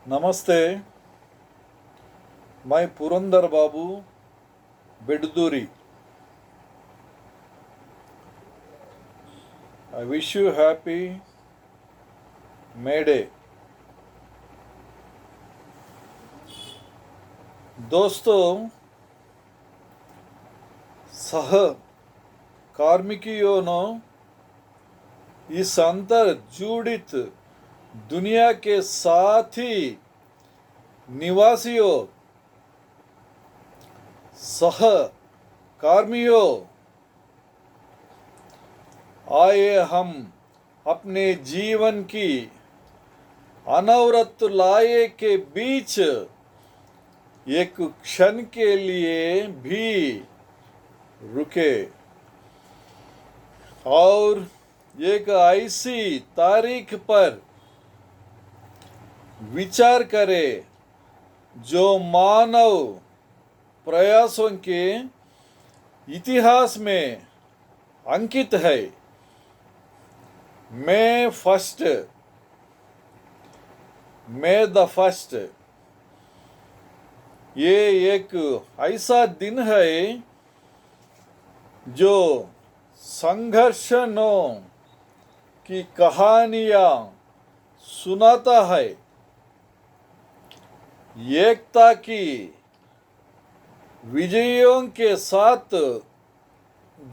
नमस्ते, मैं पुरंदर बाबू बेडदूरी. I wish you happy May Day. दोस्तों, सह कार्मिकियों इस अंतर जुड़ित दुनिया के साथी निवासियों, सह कार्मियों, आइए हम अपने जीवन की अनवरत लाये के बीच एक क्षण के लिए भी रुके और एक ऐसी तारीख पर विचार करें जो मानव प्रयासों के इतिहास में अंकित है. May the first. ये एक ऐसा दिन है जो संघर्षों की कहानियां सुनाता है, एकता की विजयों के साथ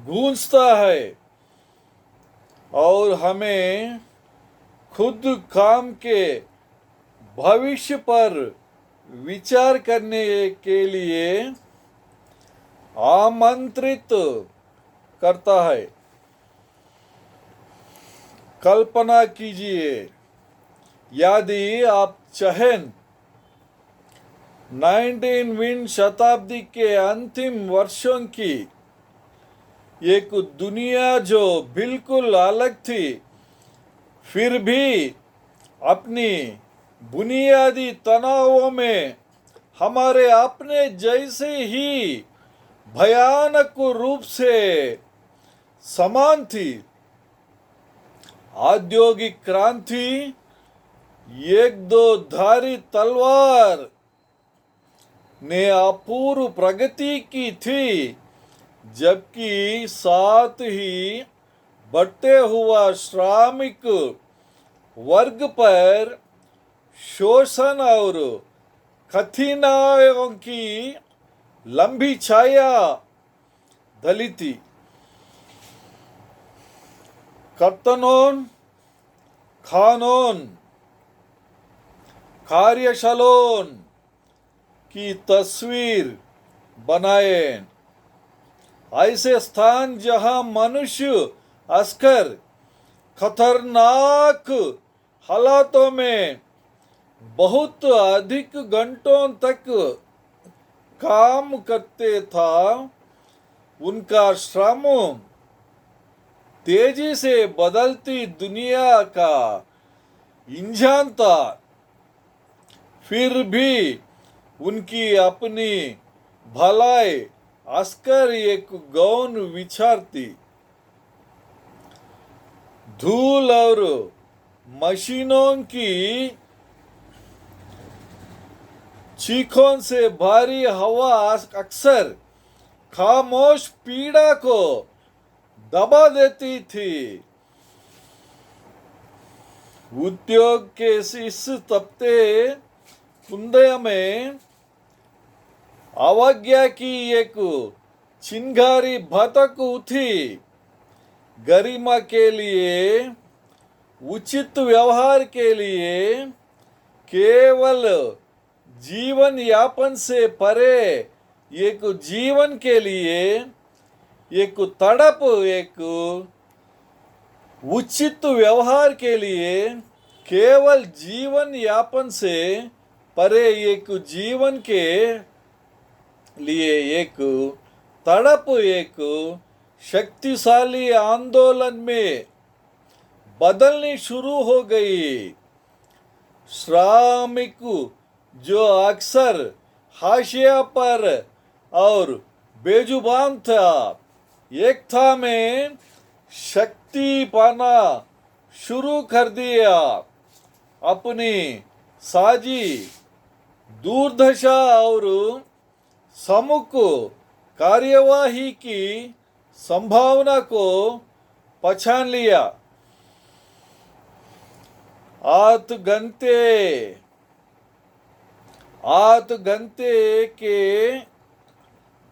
गूंजता है और हमें खुद काम के भविष्य पर विचार करने के लिए आमंत्रित करता है. कल्पना कीजिए, यदि आप चाहें 19वीं शताब्दी के अंतिम वर्षों की एक दुनिया जो बिल्कुल अलग थी, फिर भी अपनी बुनियादी तनावों में हमारे अपने जैसे ही भयानक रूप से समान थी. औद्योगिक क्रांति एक दो धारी तलवार ने अपूर्व प्रगति की थी, जबकि साथ ही बढ़ते हुआ श्रमिक वर्ग पर शोषण और कठिनाइयों की लंबी छाया ढली थी. कानून, कार्यशालाओं की तस्वीर बनाए, ऐसे स्थान जहां मनुष्य अक्सर खतरनाक हालातों में बहुत अधिक घंटों तक काम करते था, उनका श्रम तेजी से बदलती दुनिया का इंजन था. फिर भी उनकी अपनी भलाई अस्कर एक गौण विचार थी. धूल और मशीनों की चीखों से भारी हवा अक्सर खामोश पीड़ा को दबा देती थी. उद्योग के इस तपते कुंदे में अवज्ञा की एक चिंगारी भड़क उठी. गरिमा के लिए, उचित व्यवहार के लिए, केवल जीवन यापन से परे एक जीवन के लिए एक तड़प, एक उचित व्यवहार के लिए केवल जीवन यापन से परे एक जीवन के लिए एक तड़प, एक शक्तिशाली आंदोलन में बदलनी शुरू हो गई. श्रमिक जो अक्सर हाशिया पर और बेजुबान था, एकता में शक्ति पाना शुरू कर दिया. अपनी साझी दुर्दशा और सम्मुख कार्यवाही की संभावना को पहचान लिया। 8 घंटे के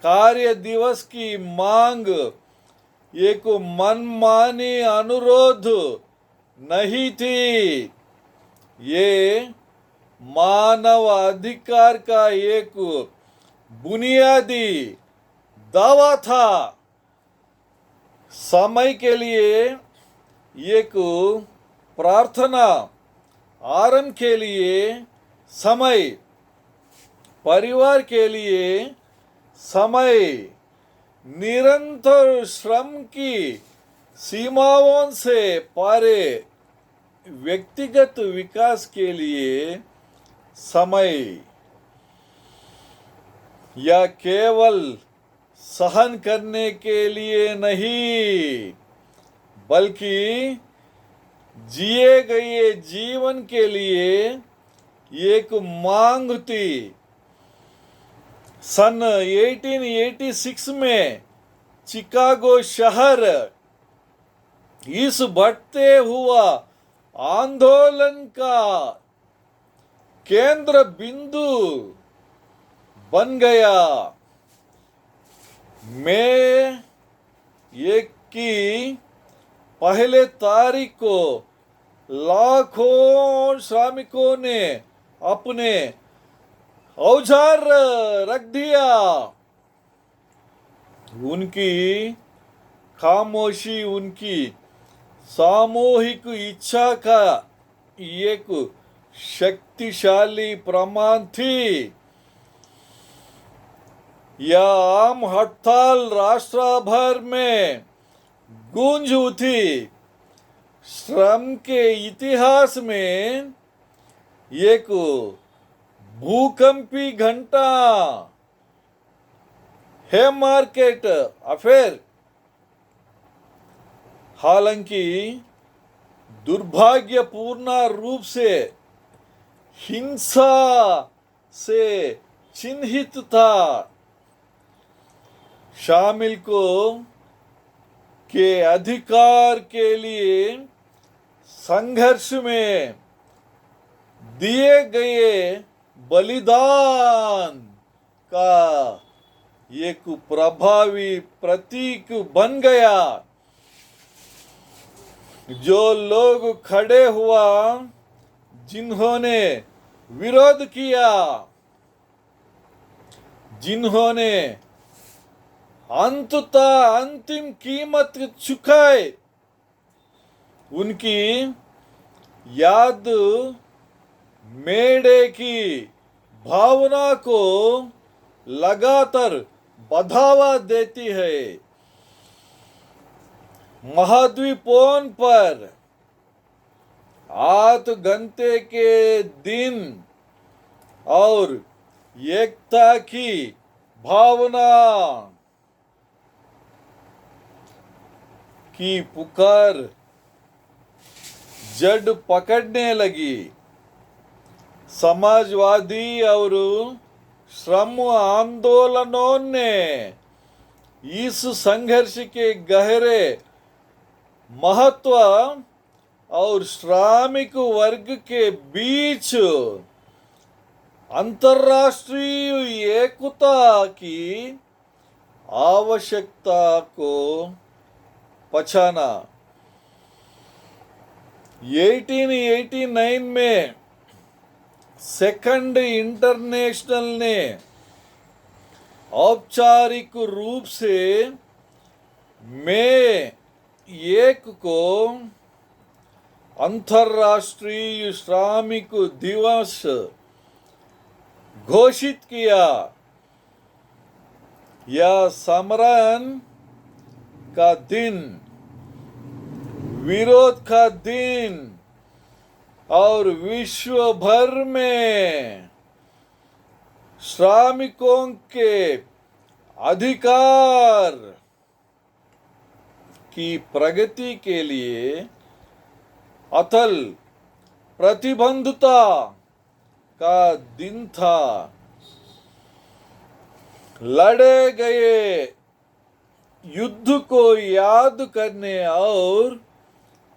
कार्य दिवस की मांग एक मनमानी अनुरोध नहीं थी, ये मानव अधिकार का एक बुनियादी दावा था। समय के लिए एक प्रार्थना, आराम के लिए समय, परिवार के लिए समय, निरंतर श्रम की सीमाओं से परे व्यक्तिगत विकास के लिए समय, या केवल सहन करने के लिए नहीं बल्कि जिए गए जीवन के लिए एक मांग थी। सन 1886 में चिकागो शहर इस बढ़ते हुआ आंदोलन का केंद्र बिंदु बन गया। मई 1 की पहले तारीख को लाखों श्रमिकों ने अपने औजार रख दिया। उनकी खामोशी उनकी सामूहिक इच्छा का एक शक्तिशाली प्रमाण थी। यह आम हड़ताल राष्ट्र भर में गूंज उठी। श्रम के इतिहास में एक भूकंपी घंटा है मार्केट अफेयर। हालांकि दुर्भाग्यपूर्ण रूप से हिंसा से चिन्हित था। शामिल को के अधिकार के लिए संघर्ष में दिए गए बलिदान का एक प्रभावी प्रतीक बन गया। जो लोग खड़े हुआ, जिन्होंने विरोध किया, जिन्होंने अंततः अंतिम कीमत चुकाई, उनकी याद मेड़े की भावना को लगातार बढ़ावा देती है। महाद्वीपों पर 8 घंटे के दिन और एकता की भावना की पुकार जड़ पकड़ने लगी। समाजवादी और श्रम आंदोलनों ने इस संघर्ष के गहरे महत्व और श्रमिक वर्ग के बीच अंतर्राष्ट्रीय एकता की आवश्यकता को पहचाना। 1889 में सेकंड इंटरनेशनल ने औपचारिक रूप से मई 1 को अंतर्राष्ट्रीय श्रमिक दिवस घोषित किया। यह सम्मेलन का दिन, विरोध का दिन और विश्व भर में श्रमिकों के अधिकार की प्रगति के लिए अथल प्रतिबद्धता का दिन था। लड़े गए युद्ध को याद करने और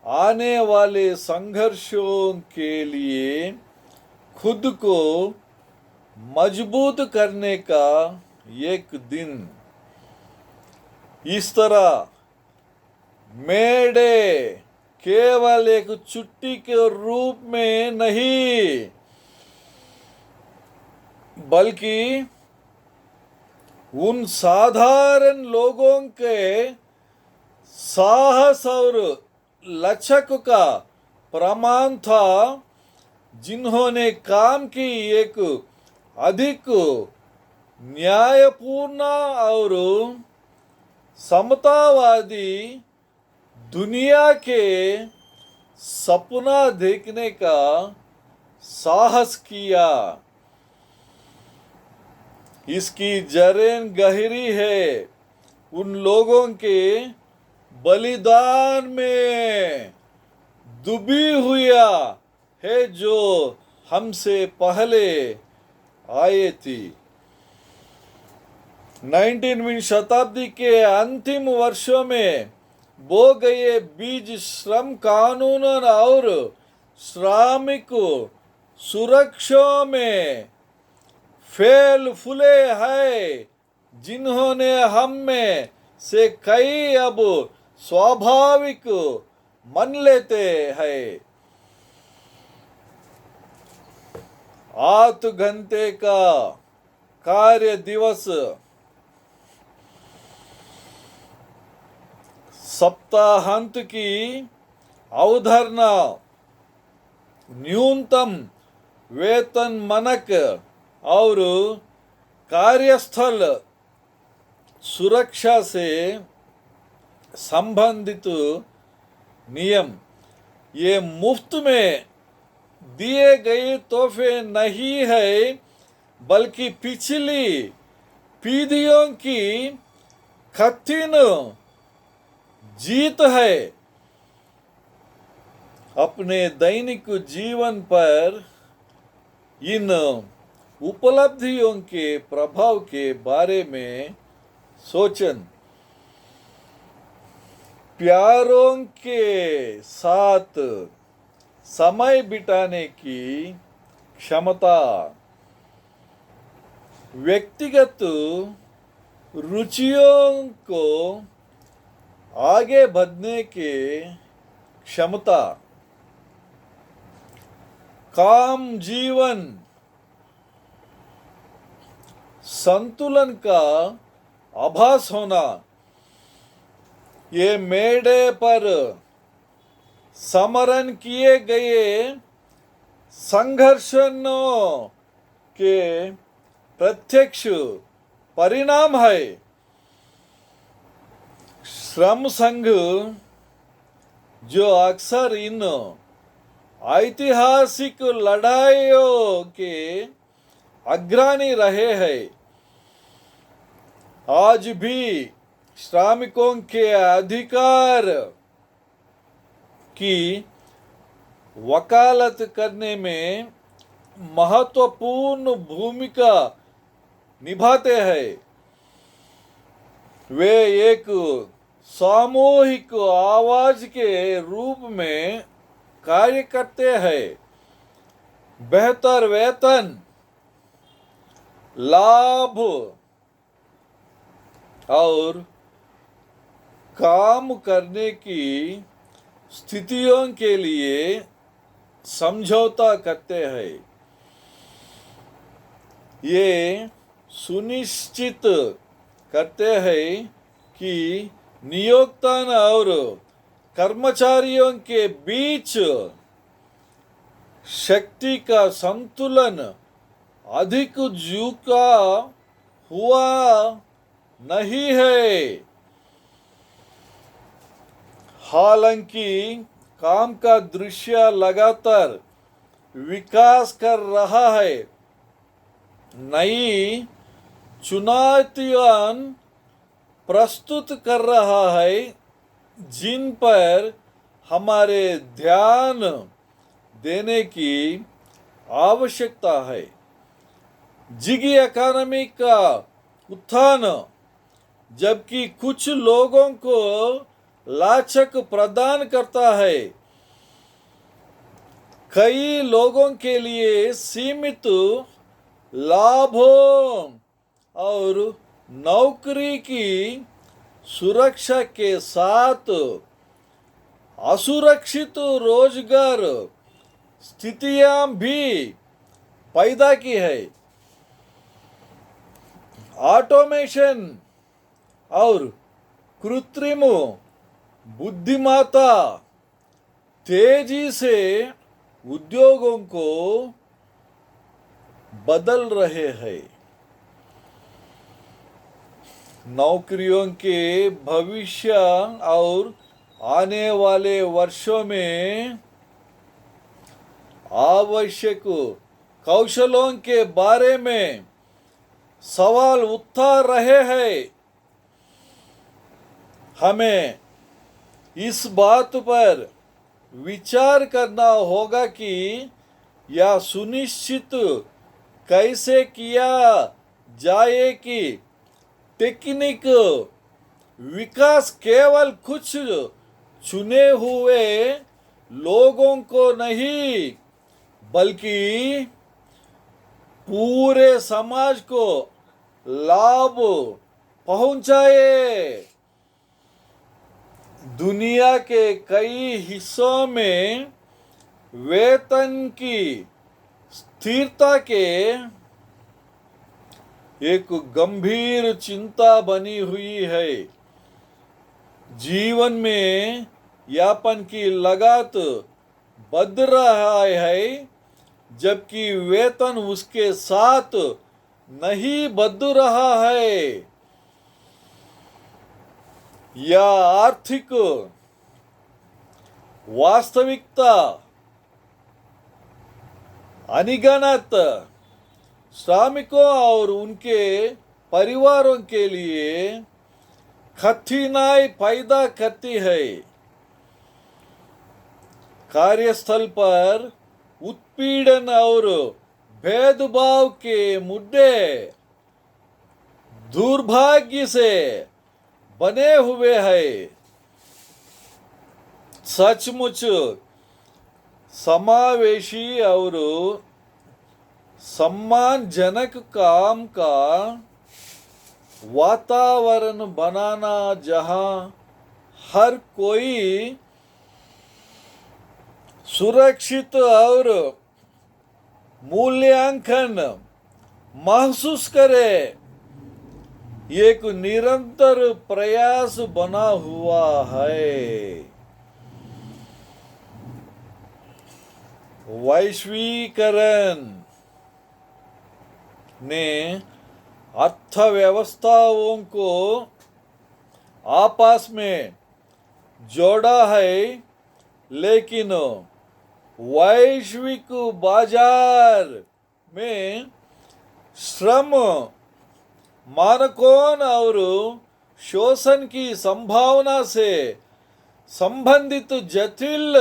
आने वाले संघर्षों के लिए खुद को मजबूत करने का एक दिन। इस तरह मे डे केवल एक छुट्टी के रूप में नहीं, बल्कि उन साधारण लोगों के साहस और लचक का प्रमाण था, जिन्होंने काम की एक अधिक न्यायपूर्ण और समतावादी दुनिया के सपना देखने का साहस किया। इसकी जड़ें गहरी है उन लोगों के बलिदान में डूबी हुआ है जो हमसे पहले आए थी। 19वीं शताब्दी के अंतिम वर्षों में बो गए बीज श्रम कानून और श्रमिक सुरक्षा में फैल फूले हैं, जिन्होंने हम में से कई अब स्वाभाविक मान लेते हैं। 8 घंटे का कार्य दिवस, सप्ताहांत की अवधारणा, न्यूनतम वेतन मानक और कार्यस्थल सुरक्षा से संबंधित नियम, ये मुफ्त में दिए गए तोहफे नहीं है, बल्कि पिछली पीढ़ियों की कठिन जीत है। अपने दैनिक जीवन पर इन उपलब्धियों के प्रभाव के बारे में सोचें। प्यारों के साथ समय बिताने की क्षमता, व्यक्तिगत रुचियों को आगे बढ़ने की क्षमता, काम जीवन संतुलन का आभास होना, ये मेडे पर समरण किए गए संघर्षों के प्रत्यक्ष परिणाम है। श्रम संघ जो अक्सर इन ऐतिहासिक लड़ाइयों के अग्रणी रहे हैं, आज भी श्रमिकों के अधिकार की वकालत करने में महत्वपूर्ण भूमिका निभाते हैं। वे एक सामूहिक आवाज के रूप में कार्य करते हैं। बेहतर वेतन, लाभ और काम करने की स्थितियों के लिए समझौता करते हैं। ये सुनिश्चित करते हैं कि नियोक्ता और कर्मचारियों के बीच शक्ति का संतुलन अधिक झुका हुआ नहीं है। हालांकि काम का दृश्य लगातार विकास कर रहा है, नई चुनौतियां प्रस्तुत कर रहा है, जिन पर हमारे ध्यान देने की आवश्यकता है। जिगी इकोनॉमी का उत्थान, जबकि कुछ लोगों को लाचक प्रदान करता है, कई लोगों के लिए सीमित लाभों और नौकरी की सुरक्षा के साथ असुरक्षित रोजगार स्थितियां भी पैदा की है। ऑटोमेशन और कृत्रिम बुद्धिमत्ता तेजी से उद्योगों को बदल रहे हैं। नौकरियों के भविष्य और आने वाले वर्षों में आवश्यक कौशलों के बारे में सवाल उठा रहे हैं। हमें इस बात पर विचार करना होगा कि यह सुनिश्चित कैसे किया जाए कि टेक्निक विकास केवल कुछ चुने हुए लोगों को नहीं, बल्कि पूरे समाज को लाभ पहुंचाए। दुनिया के कई हिस्सों में वेतन की स्थिरता के एक गंभीर चिंता बनी हुई है। जीवन में यापन की लागत बढ़ रहा है, जबकि वेतन उसके साथ नहीं बढ़ रहा है। यह आर्थिक वास्तविकता अनगिनत श्रमिकों और उनके परिवारों के लिए कठिनाई पैदा करती है। कार्यस्थल पर उत्पीड़न और भेदभाव के मुद्दे दुर्भाग्य से बने हुए हैं। सचमुच समावेशी और सम्मानजनक काम का वातावरण बनाना, जहां हर कोई सुरक्षित और मूल्यांकन महसूस करे, एक निरंतर प्रयास बना हुआ है। वैश्वीकरण ने अर्थव्यवस्थाओं को आपस में जोड़ा है, लेकिन वैश्विक बाजार में श्रम मानकों और शोषण की संभावना से संबंधित जटिल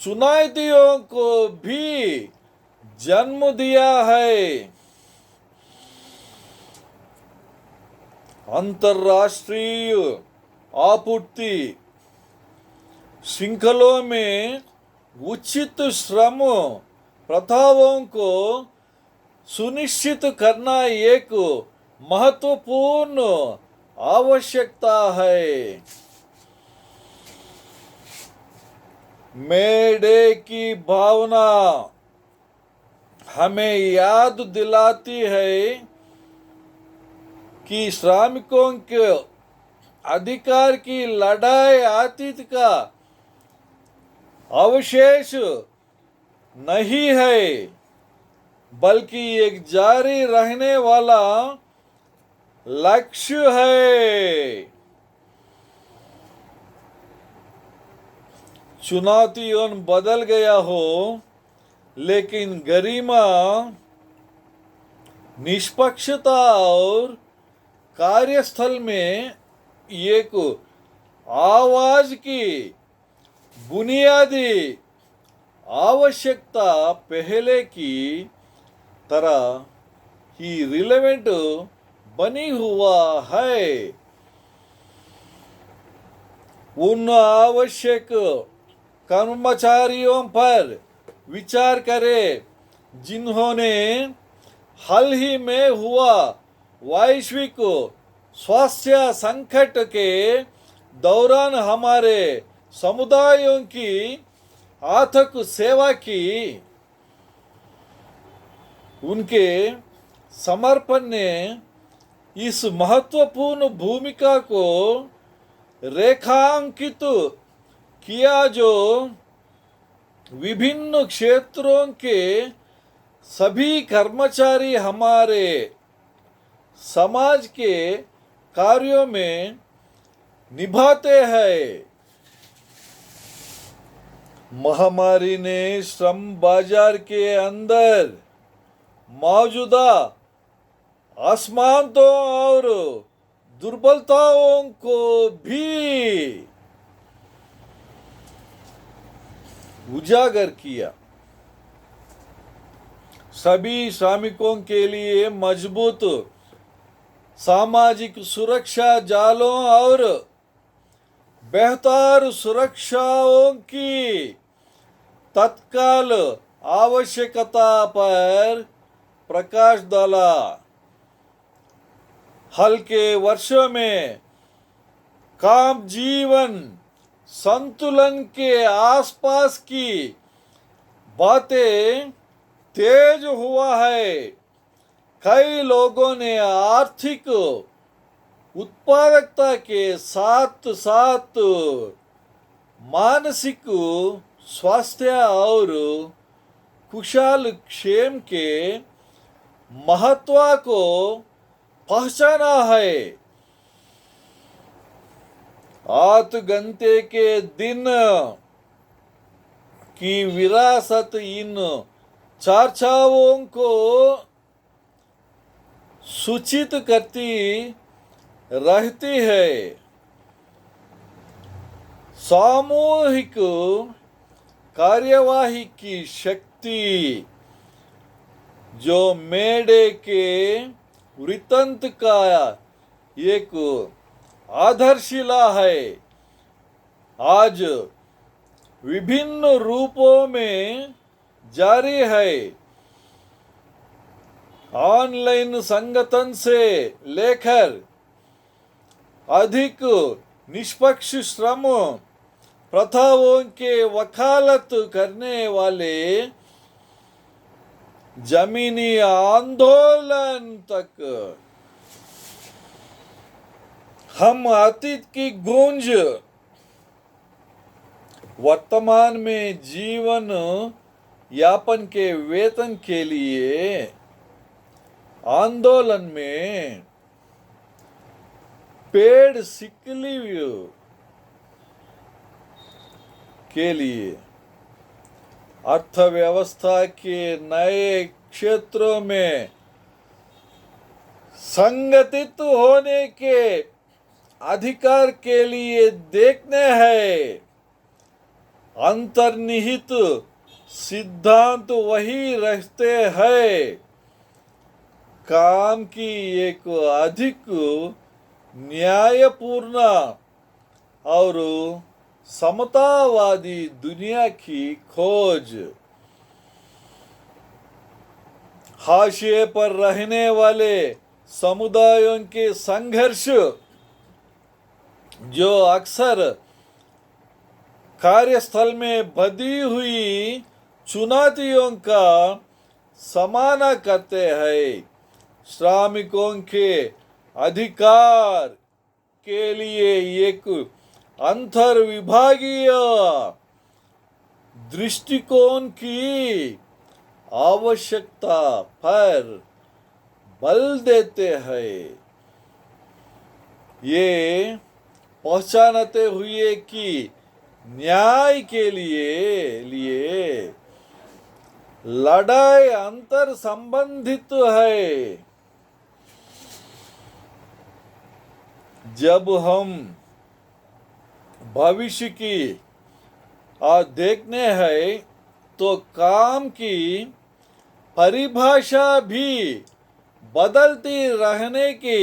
चुनौतियों को भी जन्म दिया है। अंतर्राष्ट्रीय आपूर्ति श्रृंखलों में उचित श्रम प्रथाओं को सुनिश्चित करना एक महत्वपूर्ण आवश्यकता है। मेडे की भावना हमें याद दिलाती है कि श्रमिकों के अधिकार की लड़ाई अतीत का अवशेष नहीं है, बल्कि एक जारी रहने वाला लक्ष्य है। चुनौतियों बदल गया हो, लेकिन गरिमा, निष्पक्षता और कार्यस्थल में एक आवाज की बुनियादी आवश्यकता पहले की तरह ही रिलेवेंट बनी हुआ है। उन आवश्यक कर्मचारियों पर विचार करें जिन्होंने हाल ही में हुआ वैश्विक स्वास्थ्य संकट के दौरान हमारे समुदायों की अथक सेवा की। उनके समर्पण ने इस महत्वपूर्ण भूमिका को रेखांकित किया जो विभिन्न क्षेत्रों के सभी कर्मचारी हमारे समाज के कार्यों में निभाते हैं। महामारी ने श्रम बाजार के अंदर मौजूदा असमानताओं और दुर्बलताओं को भी उजागर किया। सभी श्रमिकों के लिए मजबूत सामाजिक सुरक्षा जालों और बेहतर सुरक्षाओं की तत्काल आवश्यकता पर प्रकाश डाला। हाल के वर्षों में काम जीवन संतुलन के आसपास की बातें तेज हुआ है। कई लोगों ने आर्थिक उत्पादकता के साथ साथ मानसिक स्वास्थ्य और कुशल क्षेम के महत्व को पहचाना है। 8 घंटे के दिन की विरासत इन चर्चाओं को सूचित करती रहती है। सामूहिक कार्यवाही की शक्ति जो मेडे के वृत्तांत का एक आधारशिला है, आज विभिन्न रूपों में जारी है। ऑनलाइन संगठन से लेकर अधिक निष्पक्ष श्रम प्रथाओं के वकालत करने वाले जमीनी आंदोलन तक, हम अतीत की गूंज वर्तमान में जीवन यापन के वेतन के लिए आंदोलन में पेड सिक लीव के लिए अर्थव्यवस्था के नए क्षेत्रों में संगठित होने के अधिकार के लिए देखने हैं। अंतर्निहित सिद्धांत वही रहते हैं। काम की एक अधिक न्यायपूर्ण और समतावादी दुनिया की खोज। हाशिए पर रहने वाले समुदायों के संघर्ष जो अक्सर कार्यस्थल में बधी हुई चुनौतियों का सामना करते हैं। श्रमिकों के अधिकार के लिए एक अंतर्विभागीय दृष्टिकोण की आवश्यकता पर बल देते हैं। ये पहचानते हुए कि न्याय के लिए लड़ाई अंतर संबंधित है। जब हम भविष्य की देखने हैं तो काम की परिभाषा भी बदलती रहने की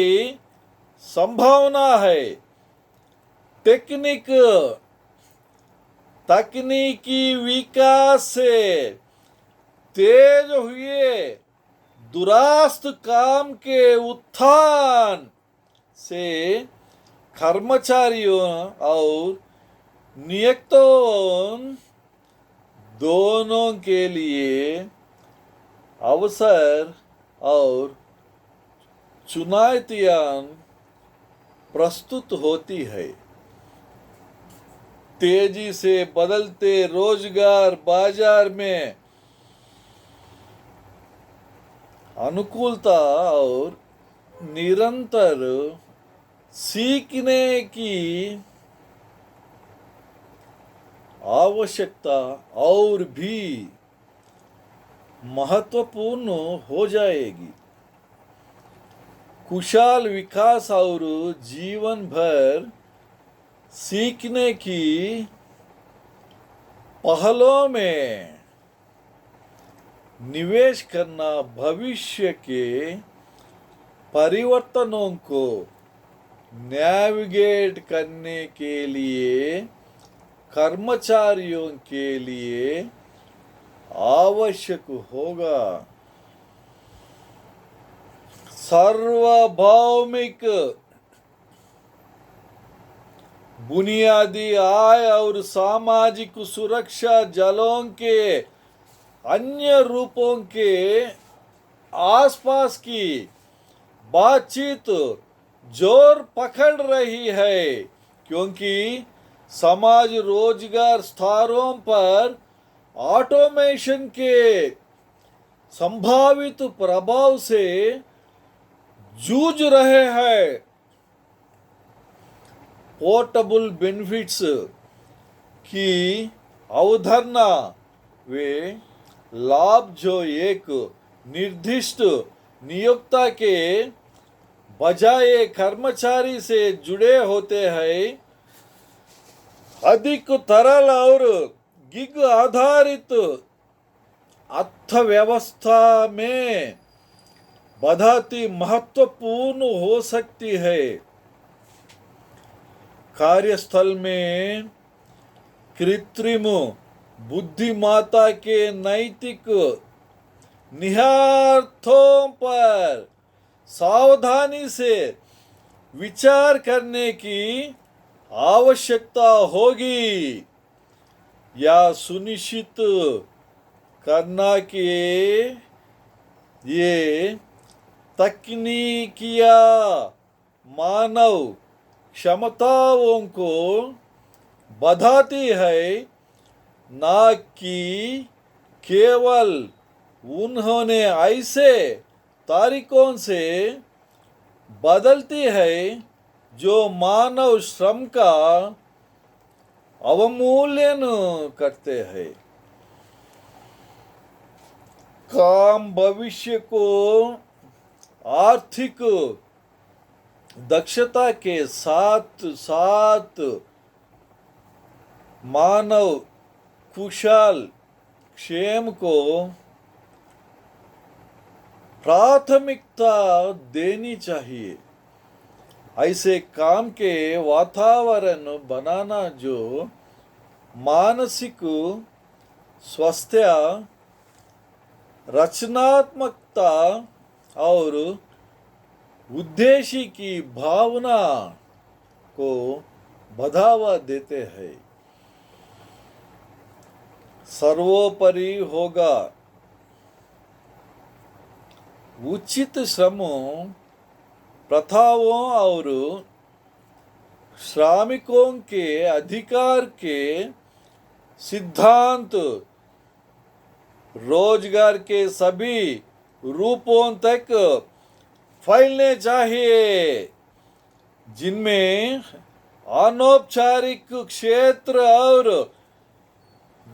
संभावना है। तकनीकी विकास से तेज हुए दुरास्त काम के उत्थान से कर्मचारियों और नियोक्ताओं दोनों के लिए अवसर और चुनौतियां प्रस्तुत होती है। तेजी से बदलते रोजगार बाजार में अनुकूलता और निरंतर सीखने की आवश्यकता और भी महत्वपूर्ण हो जाएगी। कुशल विकास और जीवन भर सीखने की पहलों में निवेश करना भविष्य के परिवर्तनों को नेविगेट करने के लिए कर्मचारियों के लिए आवश्यक होगा। सार्वभौमिक बुनियादी आय और सामाजिक सुरक्षा जलों के अन्य रूपों के आसपास की बातचीत जोर पकड़ रही है, क्योंकि समाज रोजगार स्तरों पर ऑटोमेशन के संभावित प्रभाव से जूझ रहे हैं। पोर्टेबल बेनिफिट्स की अवधारणा वे लाभ जो एक निर्दिष्ट नियोक्ता के बजाय कर्मचारी से जुड़े होते हैं, अधिक तरल और गिग आधारित अर्थव्यवस्था में बढ़ती महत्वपूर्ण हो सकती है। कार्यस्थल में कृत्रिम बुद्धिमत्ता के नैतिक निहितार्थों पर सावधानी से विचार करने की आवश्यकता होगी। यह सुनिश्चित करना कि ये तकनीकियां मानव क्षमताओं को बढ़ाती है, न कि केवल उन्होंने ऐसे तरीकों से बदलती है जो मानव श्रम का अवमूल्यन करते हैं। काम भविष्य को आर्थिक दक्षता के साथ साथ मानव कुशल क्षेम को प्राथमिकता देनी चाहिए। ऐसे काम के वातावरण बनाना जो मानसिक स्वास्थ्य, रचनात्मकता और उद्देश्य की भावना को बढ़ावा देते हैं। सर्वोपरि होगा उचित श्रम प्रथाओं और श्रमिकों के अधिकार के सिद्धांत रोजगार के सभी रूपों तक फैलने चाहिए, जिनमें अनौपचारिक क्षेत्र और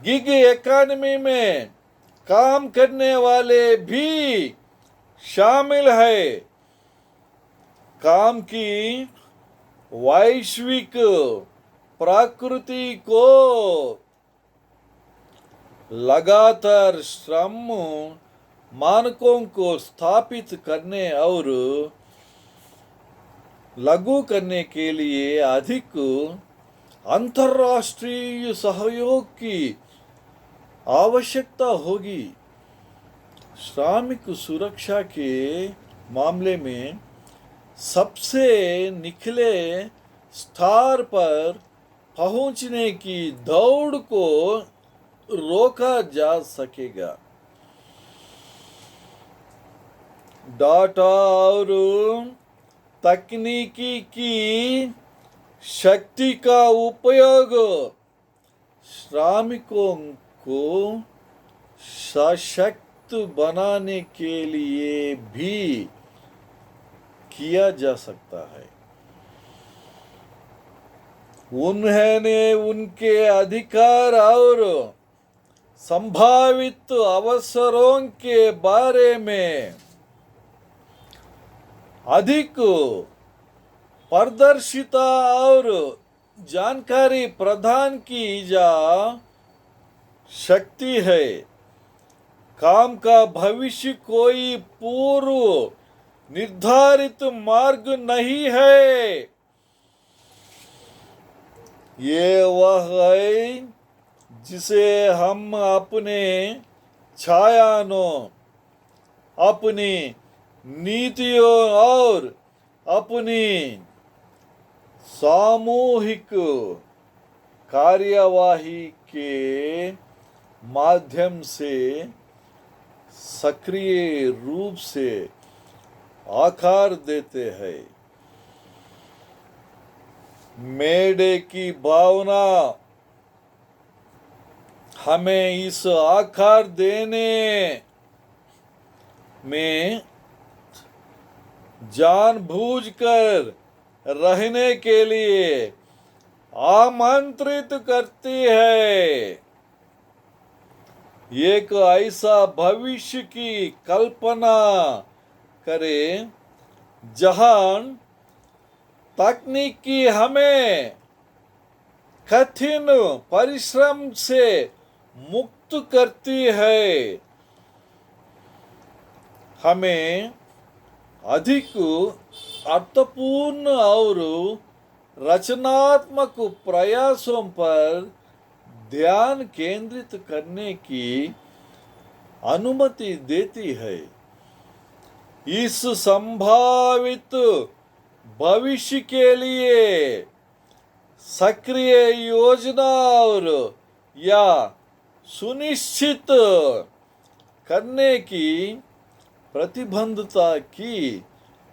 गिग इकोनॉमी में काम करने वाले भी शामिल है। काम की वैश्विक प्रकृति को लगातार श्रम मानकों को स्थापित करने और लागू करने के लिए अधिक अंतर्राष्ट्रीय सहयोग की आवश्यकता होगी। श्रमिक सुरक्षा के मामले में सबसे निचले स्तर पर पहुंचने की दौड़ को रोका जा सकेगा। डाटा और तकनीकी की शक्ति का उपयोग श्रमिकों को सशक्त बनाने के लिए भी किया जा सकता है। उन्होंने उनके अधिकार और संभावित अवसरों के बारे में अधिक पारदर्शिता और जानकारी प्रदान की जा सकती है। काम का भविष्य कोई पूर्व निर्धारित मार्ग नहीं है। ये वह है जिसे हम अपने छायानों, अपनी नीतियों और अपनी सामूहिक कार्यवाही के माध्यम से सक्रिय रूप से आकार देते हैं। मेडे की भावना हमें इस आकार देने में जानबूझकर रहने के लिए आमंत्रित करती है। एक ऐसा भविष्य की कल्पना करें जहां तकनीकी हमें कठिन परिश्रम से मुक्त करती है, हमें अधिक अर्थपूर्ण और रचनात्मक प्रयासों पर ध्यान केंद्रित करने की अनुमति देती है। इस संभावित भविष्य के लिए सक्रिय योजना और या सुनिश्चित करने की प्रतिबद्धता की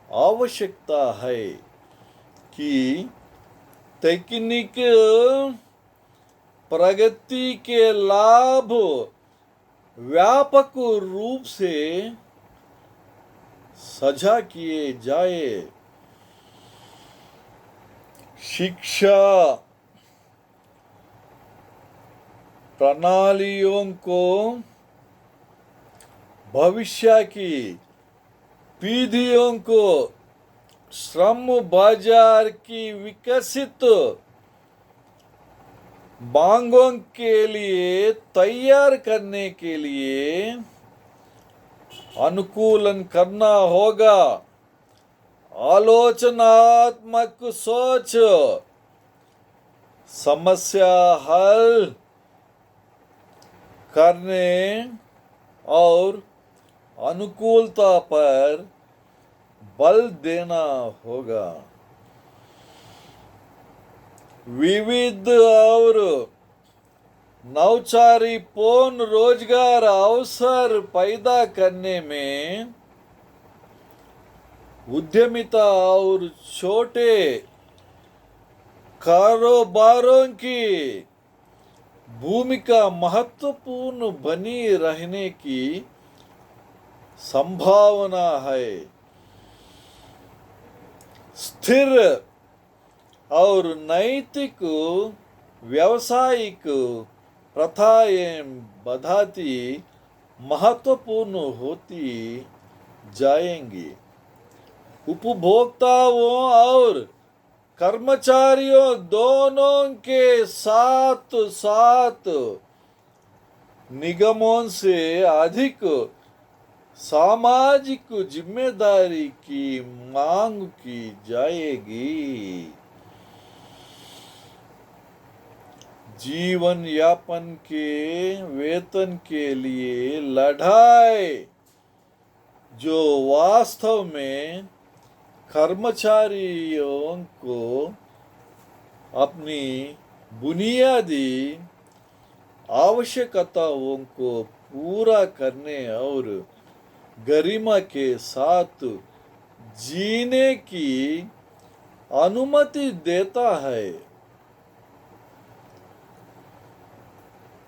आवश्यकता है कि तकनीक प्रगति के लाभ व्यापक रूप से साझा किए जाए। शिक्षा प्रणालियों को भविष्य की पीढ़ियों को श्रम बाजार की विकसित मांगों के लिए तैयार करने के लिए अनुकूलन करना होगा। आलोचनात्मक सोच, समस्या हल करने और अनुकूलता पर बल देना होगा। विविध और नवचारीपूर्ण रोजगार अवसर पैदा करने में उद्यमिता और छोटे कारोबारों की भूमिका महत्वपूर्ण बनी रहने की संभावना है। स्थिर और नैतिक व्यावसायिक प्रथाएं बढ़ती महत्वपूर्ण होती जाएंगी। उपभोक्ताओं और कर्मचारियों दोनों के साथ साथ निगमों से अधिक सामाजिक जिम्मेदारी की मांग की जाएगी। जीवन यापन के वेतन के लिए लड़ाई, जो वास्तव में कर्मचारियों को अपनी बुनियादी आवश्यकताओं को पूरा करने और गरिमा के साथ जीने की अनुमति देता है।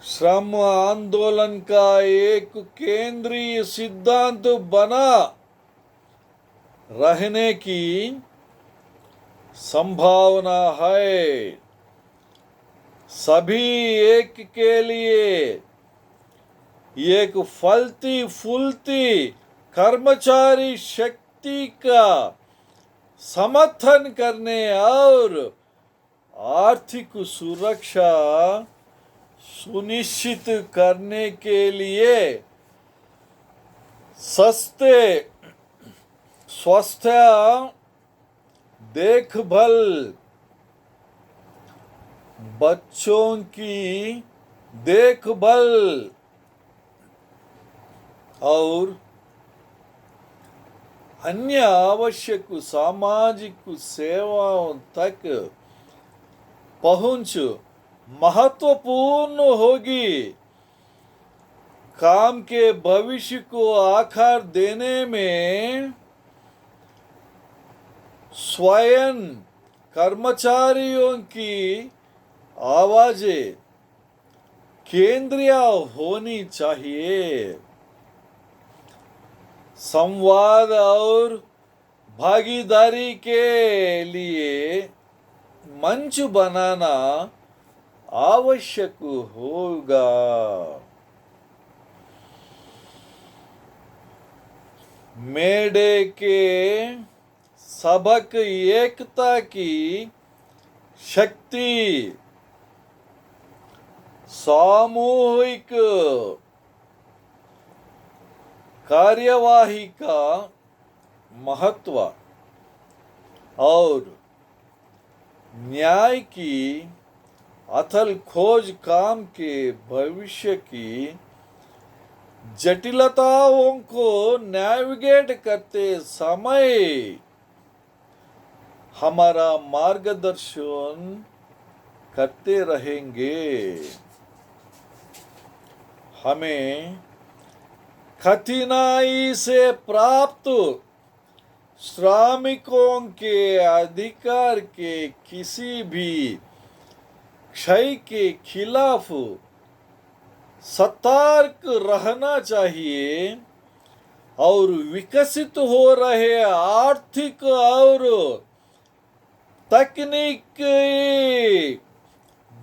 श्रम आंदोलन का एक केंद्रीय सिद्धांत बना रहने की संभावना है। सभी एक के लिए एक फलती फूलती कर्मचारी शक्ति का समर्थन करने और आर्थिक सुरक्षा सुनिश्चित करने के लिए सस्ते स्वास्थ्य देखभाल, बच्चों की देखभाल और अन्य आवश्यक सामाजिक सेवाओं तक पहुंच महत्वपूर्ण होगी। काम के भविष्य को आकार देने में स्वयं कर्मचारियों की आवाजें केंद्रीय होनी चाहिए। संवाद और भागीदारी के लिए मंच बनाना आवश्यक होगा। मेडे के सबक एकता की शक्ति, सामूहिक कार्यवाही का महत्व और न्याय की अथल खोज काम के भविष्य की जटिलताओं को नेविगेट करते समय हमारा मार्गदर्शन करते रहेंगे। हमें कठिनाई से प्राप्त श्रमिकों के अधिकार के किसी भी क्षय के खिलाफ सतर्क रहना चाहिए और विकसित हो रहे आर्थिक और तकनीकी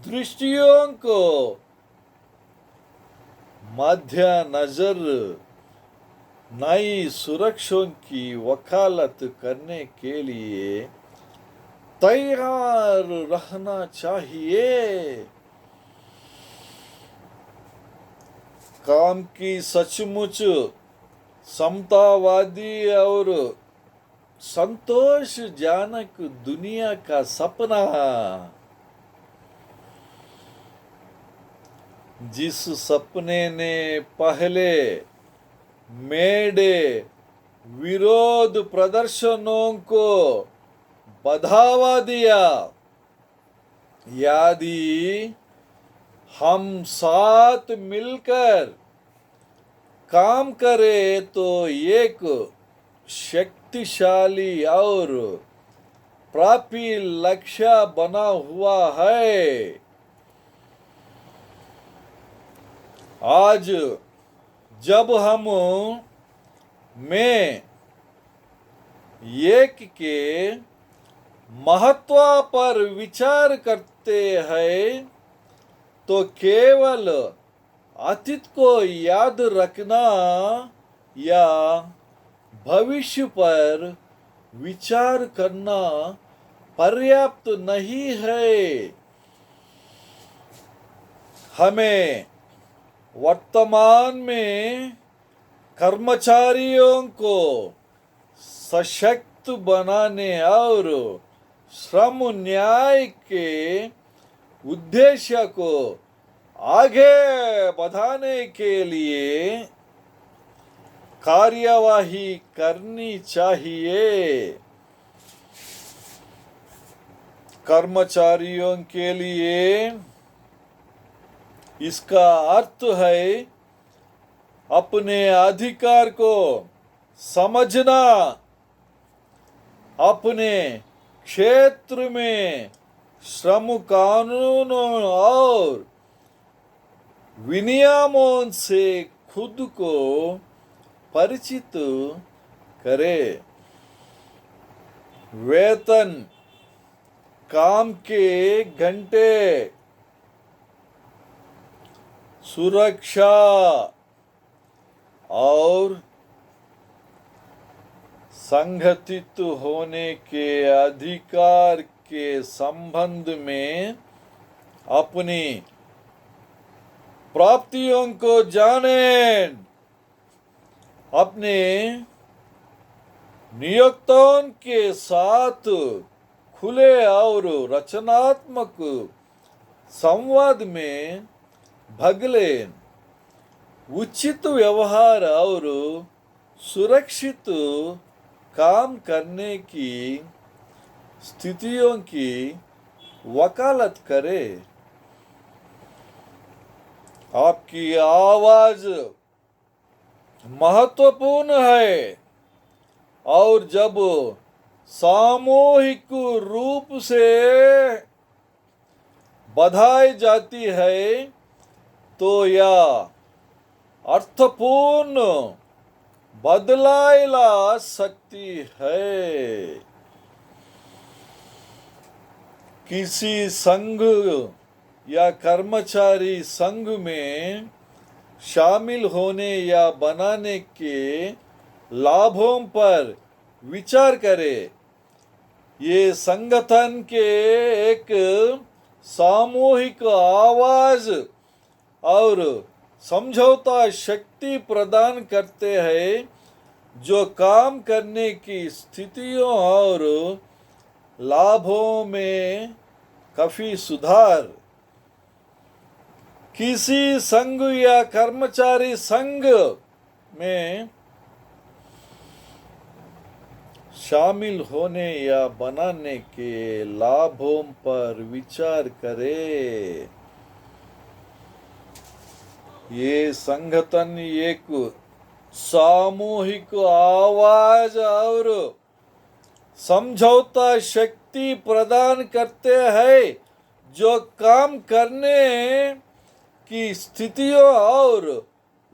दृष्टियों को मद्देनजर नई सुरक्षाओं की वकालत करने के लिए तैयार रहना चाहिए। काम की सचमुच समतावादी और संतोषजनक दुनिया का सपना, जिस सपने ने पहले मेडे विरोध प्रदर्शनों को बढ़ावा दिया, यदि हम साथ मिलकर काम करें तो एक शक्तिशाली और प्राप्य लक्ष्य बना हुआ है। आज जब हम में एक के महत्व पर विचार करते हैं तो केवल अतीत को याद रखना या भविष्य पर विचार करना पर्याप्त नहीं है। हमें वर्तमान में कर्मचारियों को सशक्त बनाने और श्रम न्याय के उद्देश्य को आगे बढ़ाने के लिए कार्यवाही करनी चाहिए। कर्मचारियों के लिए इसका अर्थ है अपने अधिकार को समझना, अपने क्षेत्र में श्रम कानूनों और विनियमों से खुद को परिचित करें। वेतन, काम के घंटे, सुरक्षा और संगठित होने के अधिकार के संबंध में अपनी प्राप्तियों को जानें। अपने नियोक्ताओं के साथ खुले और रचनात्मक संवाद में भाग लें। उचित व्यवहार और सुरक्षित काम करने की स्थितियों की वकालत करें। आपकी आवाज महत्वपूर्ण है और जब सामूहिक रूप से बढ़ाई जाती है तो यह अर्थपूर्ण बदलाव ला सकती है। किसी संघ या कर्मचारी संघ में शामिल होने या बनाने के लाभों पर विचार करें। ये संगठन के एक सामूहिक आवाज और समझौता शक्ति प्रदान करते हैं जो काम करने की स्थितियों और लाभों में काफी सुधार। किसी संघ या कर्मचारी संघ में शामिल होने या बनाने के लाभों पर विचार करें। ये संगठन एक सामूहिक आवाज और समझौता शक्ति प्रदान करते हैं जो काम करने की स्थितियों और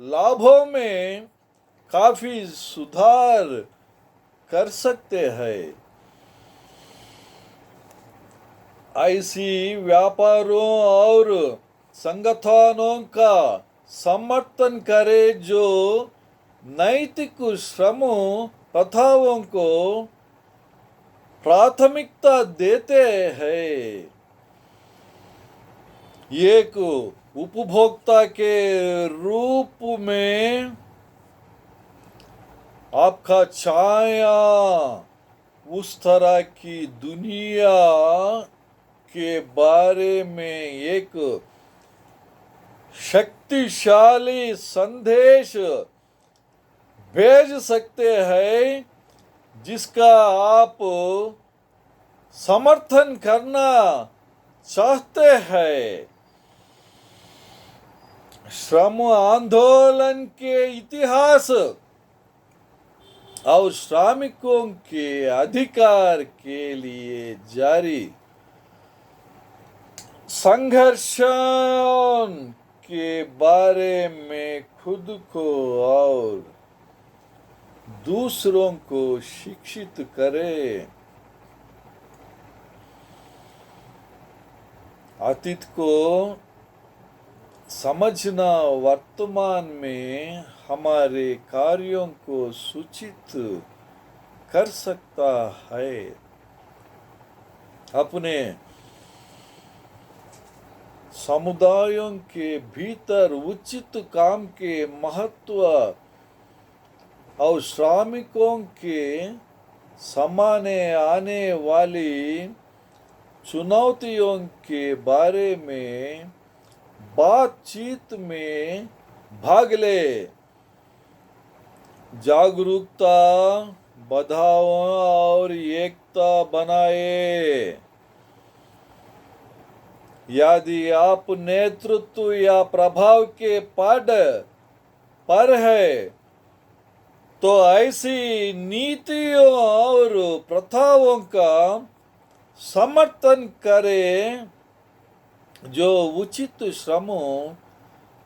लाभों में काफी सुधार कर सकते हैं। ऐसी व्यापारों और संगठनों का समर्थन करें जो नैतिक श्रम प्रथाओं को प्राथमिकता देते हैं। एक उपभोक्ता के रूप में आपका छाया उस तरह की दुनिया के बारे में एक शक्तिशाली संदेश भेज सकते हैं जिसका आप समर्थन करना चाहते हैं। श्रम आंदोलन के इतिहास और श्रमिकों के अधिकार के लिए जारी संघर्षों के बारे में खुद को और दूसरों को शिक्षित करें। अतीत को समझना वर्तमान में हमारे कार्यों को सूचित कर सकता है। अपने समुदायों के भीतर उचित काम के महत्व और श्रमिकों के सामने आने वाली चुनौतियों के बारे में बातचीत में भाग ले। जागरूकता बढ़ाओ और एकता बनाए। यदि आप नेतृत्व या प्रभाव के पद पर है तो ऐसी नीतियों और प्रथाओं का समर्थन करें जो उचित श्रम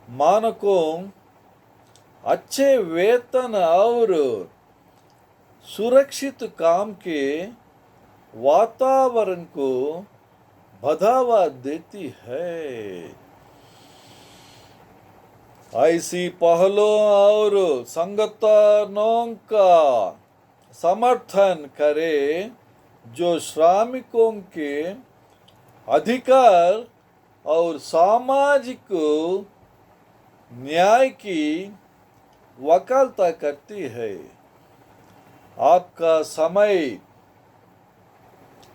मानकों, अच्छे वेतन और सुरक्षित काम के वातावरण को बढ़ावा देती है। ऐसी पहलों और संगठनों का समर्थन करें जो श्रमिकों के अधिकार और सामाजिक न्याय की वकालत करती है। आपका समय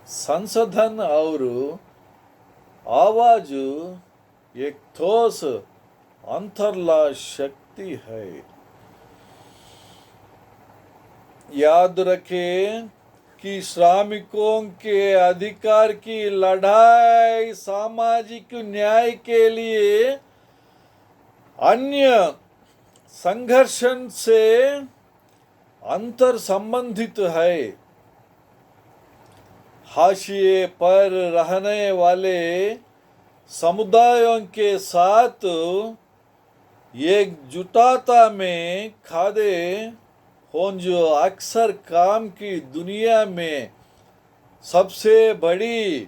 संशोधन और आवाज एक ठोस अंतरला शक्ति है। याद रखें कि श्रमिकों के अधिकार की लड़ाई सामाजिक न्याय के लिए अन्य संघर्षण से अंतर संबंधित है। हाशिए पर रहने वाले समुदायों के साथ एकजुटता में खड़े हों जो अक्सर काम की दुनिया में सबसे बड़ी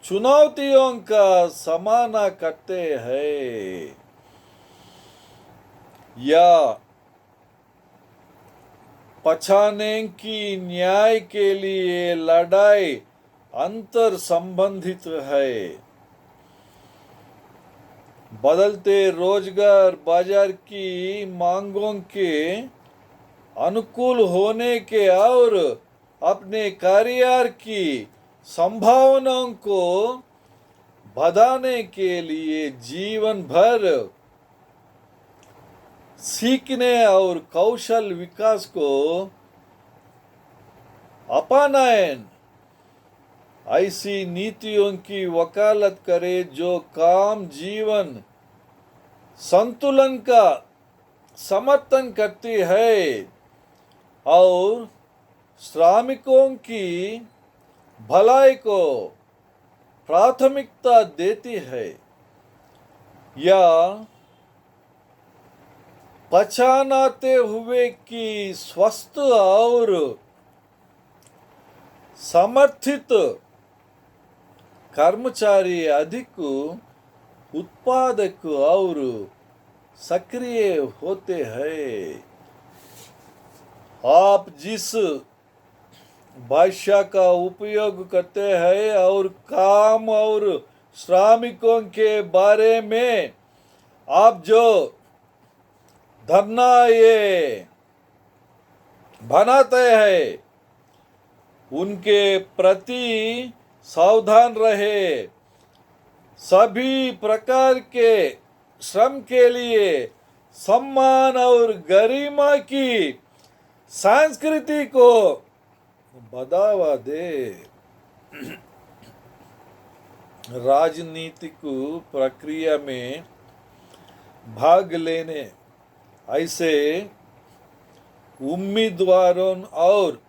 चुनौतियों का सामना करते हैं। या पछाने की न्याय के लिए लड़ाई अंतर संबंधित है। बदलते रोजगार बाजार की मांगों के अनुकूल होने के और अपने करियर की संभावनाओं को बढ़ाने के लिए जीवन भर सीखने और कौशल विकास को अपनाएं। ऐसी नीतियों की वकालत करें जो काम जीवन संतुलन का समर्थन करती है और श्रमिकों की भलाई को प्राथमिकता देती है। या पहचानते हुए कि स्वस्थ और समर्थित कर्मचारी अधिक उत्पादक और सक्रिय होते हैं। आप जिस भाषा का उपयोग करते हैं और काम और श्रमिकों के बारे में आप जो धरना ये बनाते हैं उनके प्रति सावधान रहे। सभी प्रकार के श्रम के लिए सम्मान और गरिमा की संस्कृति को बढ़ावा दे। राजनीतिक प्रक्रिया में भाग लेने ऐसे उम्मीदवारों और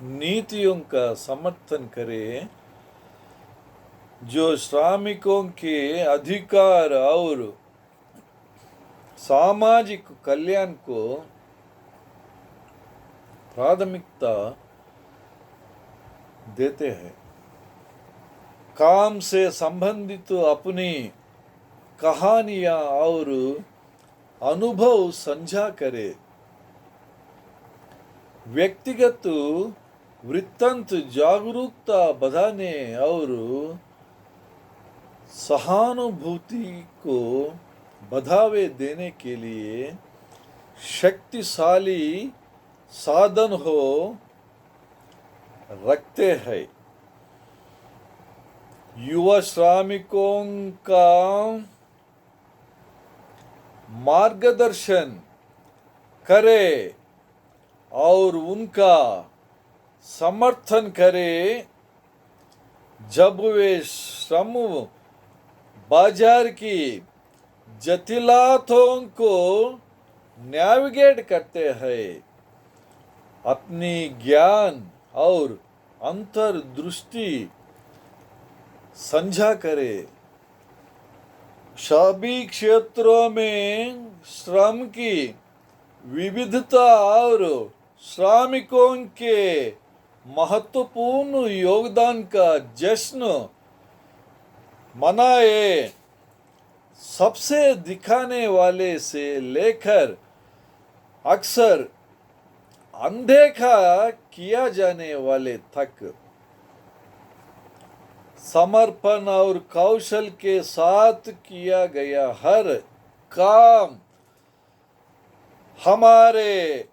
नीतियों का समर्थन करें जो श्रमिकों के अधिकार और सामाजिक कल्याण को प्राथमिकता देते हैं। काम से संबंधित अपनी कहानियां और अनुभव साझा करें। व्यक्तिगत वृत्तांत जागरूकता बढ़ाने और सहानुभूति को बढ़ावे देने के लिए शक्तिशाली साधन हो रखते हैं। युवा श्रमिकों का मार्गदर्शन करे और उनका समर्थन करे जब वे श्रम बाजार की जटिलताओं को नेविगेट करते हैं। अपनी ज्ञान और अंतर्दृष्टि साझा करे। सभी क्षेत्रों में श्रम की विविधता और श्रमिकों के महत्वपूर्ण योगदान का जश्न मनाए। सबसे दिखाने वाले से लेकर अक्सर अनदेखा किया जाने वाले तक समर्पण और कौशल के साथ किया गया हर काम हमारे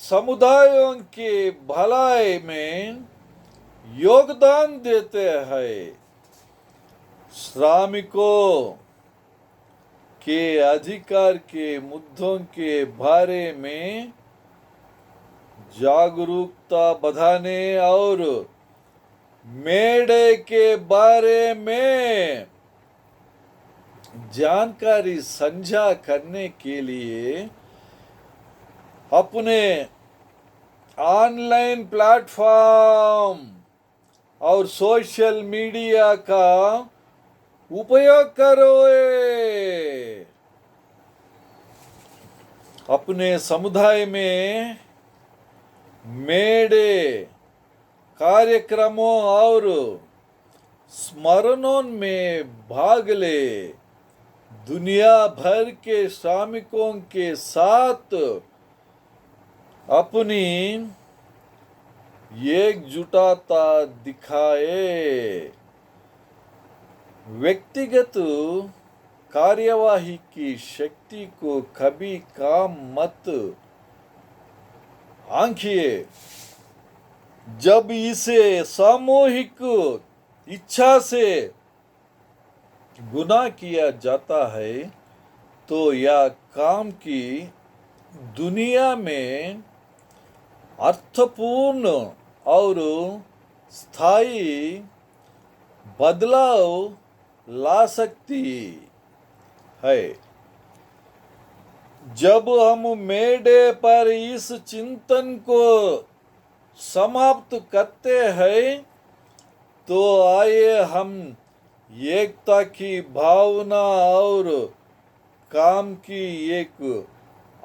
समुदायों की भलाई में योगदान देते हैं। श्रमिकों के अधिकार के मुद्दों के बारे में जागरूकता बढ़ाने और मेडे के बारे में जानकारी साझा करने के लिए अपने ऑनलाइन प्लेटफॉर्म और सोशल मीडिया का उपयोग करो। अपने समुदाय में मेडे कार्यक्रमों और स्मरणों में भाग ले। दुनिया भर के श्रमिकों के साथ अपनी एकजुटता दिखाए। व्यक्तिगत कार्यवाही की शक्ति को कभी कम मत आंकिए। जब इसे सामूहिक इच्छा से गुना किया जाता है तो यह काम की दुनिया में अर्थपूर्ण और स्थायी बदलाव ला सकती है। जब हम मेडे पर इस चिंतन को समाप्त करते हैं तो आइए हम एकता की भावना और काम की एक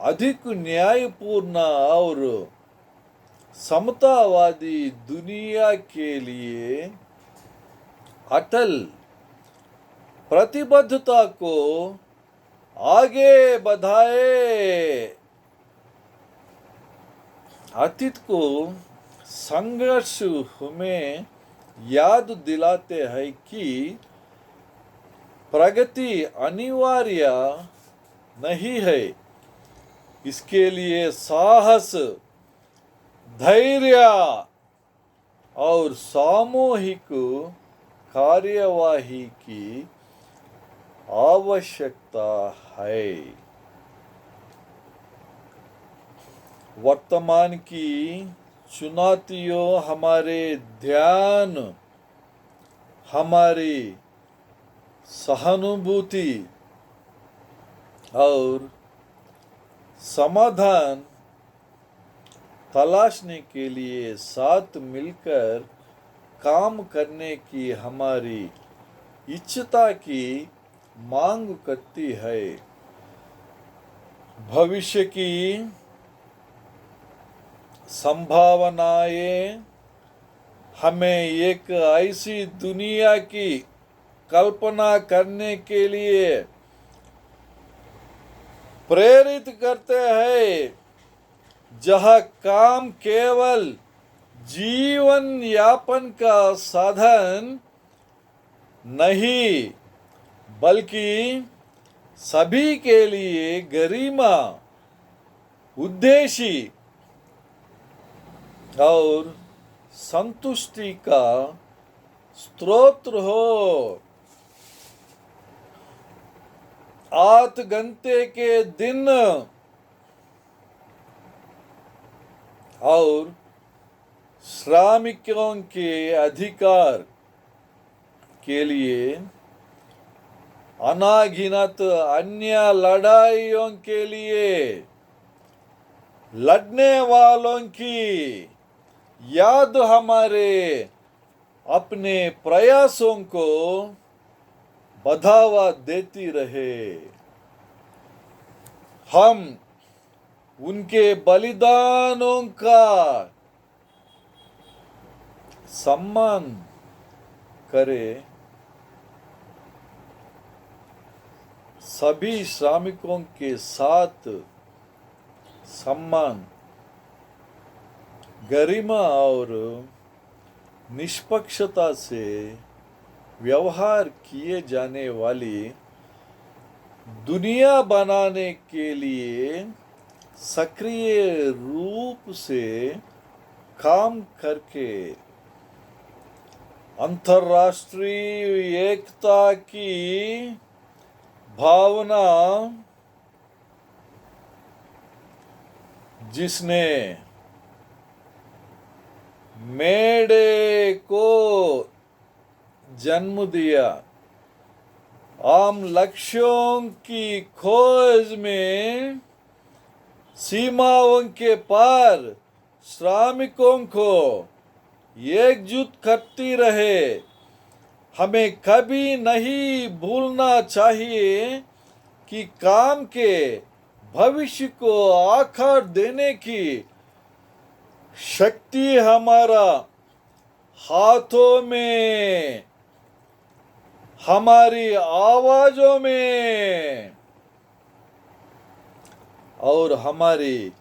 अधिक न्यायपूर्ण और समतावादी दुनिया के लिए अटल प्रतिबद्धता को आगे बढ़ाए। अतीत को संघर्ष हमें याद दिलाते हैं कि प्रगति अनिवार्य नहीं है। इसके लिए साहस, धैर्य और सामूहिक कार्यवाही की आवश्यकता है। वर्तमान की चुनौतियों हमारे ध्यान, हमारी सहानुभूति और समाधान तलाशने के लिए साथ मिलकर काम करने की हमारी इच्छा की मांग करती है। भविष्य की संभावनाएं हमें एक ऐसी दुनिया की कल्पना करने के लिए प्रेरित करते हैं जहां काम केवल जीवन यापन का साधन नहीं बल्कि सभी के लिए गरिमा, उद्देश्य और संतुष्टि का स्रोत हो। 8 घंटे के दिन और श्रमिकों के अधिकार के लिए अनागिनत अन्य लड़ाइयों के लिए लड़ने वालों की याद हमारे अपने प्रयासों को बढ़ावा देती रहे। हम उनके बलिदानों का सम्मान करें। सभी श्रमिकों के साथ सम्मान, गरिमा और निष्पक्षता से व्यवहार किए जाने वाली दुनिया बनाने के लिए सक्रिय रूप से काम करके अंतर्राष्ट्रीय एकता की भावना जिसने मेडे को जन्म दिया, आम लक्ष्यों की खोज में सीमाओं के पार श्रमिकों को एकजुट करती रहे। हमें कभी नहीं भूलना चाहिए कि काम के भविष्य को आकार देने की शक्ति हमारा हाथों में, हमारी आवाजों में और हमारी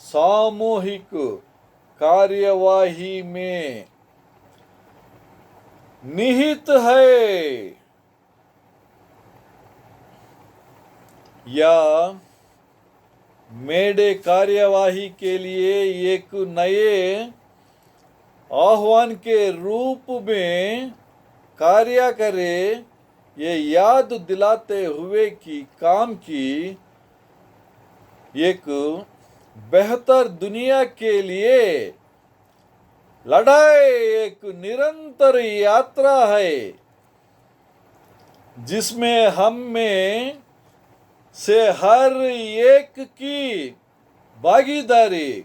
सामूहिक कार्यवाही में निहित है। या मेडे कार्यवाही के लिए एक नए आह्वान के रूप में कार्य करे, ये याद दिलाते हुए कि काम की एक बेहतर दुनिया के लिए लड़ाई एक निरंतर यात्रा है, जिसमें हम में से हर एक की भागीदारी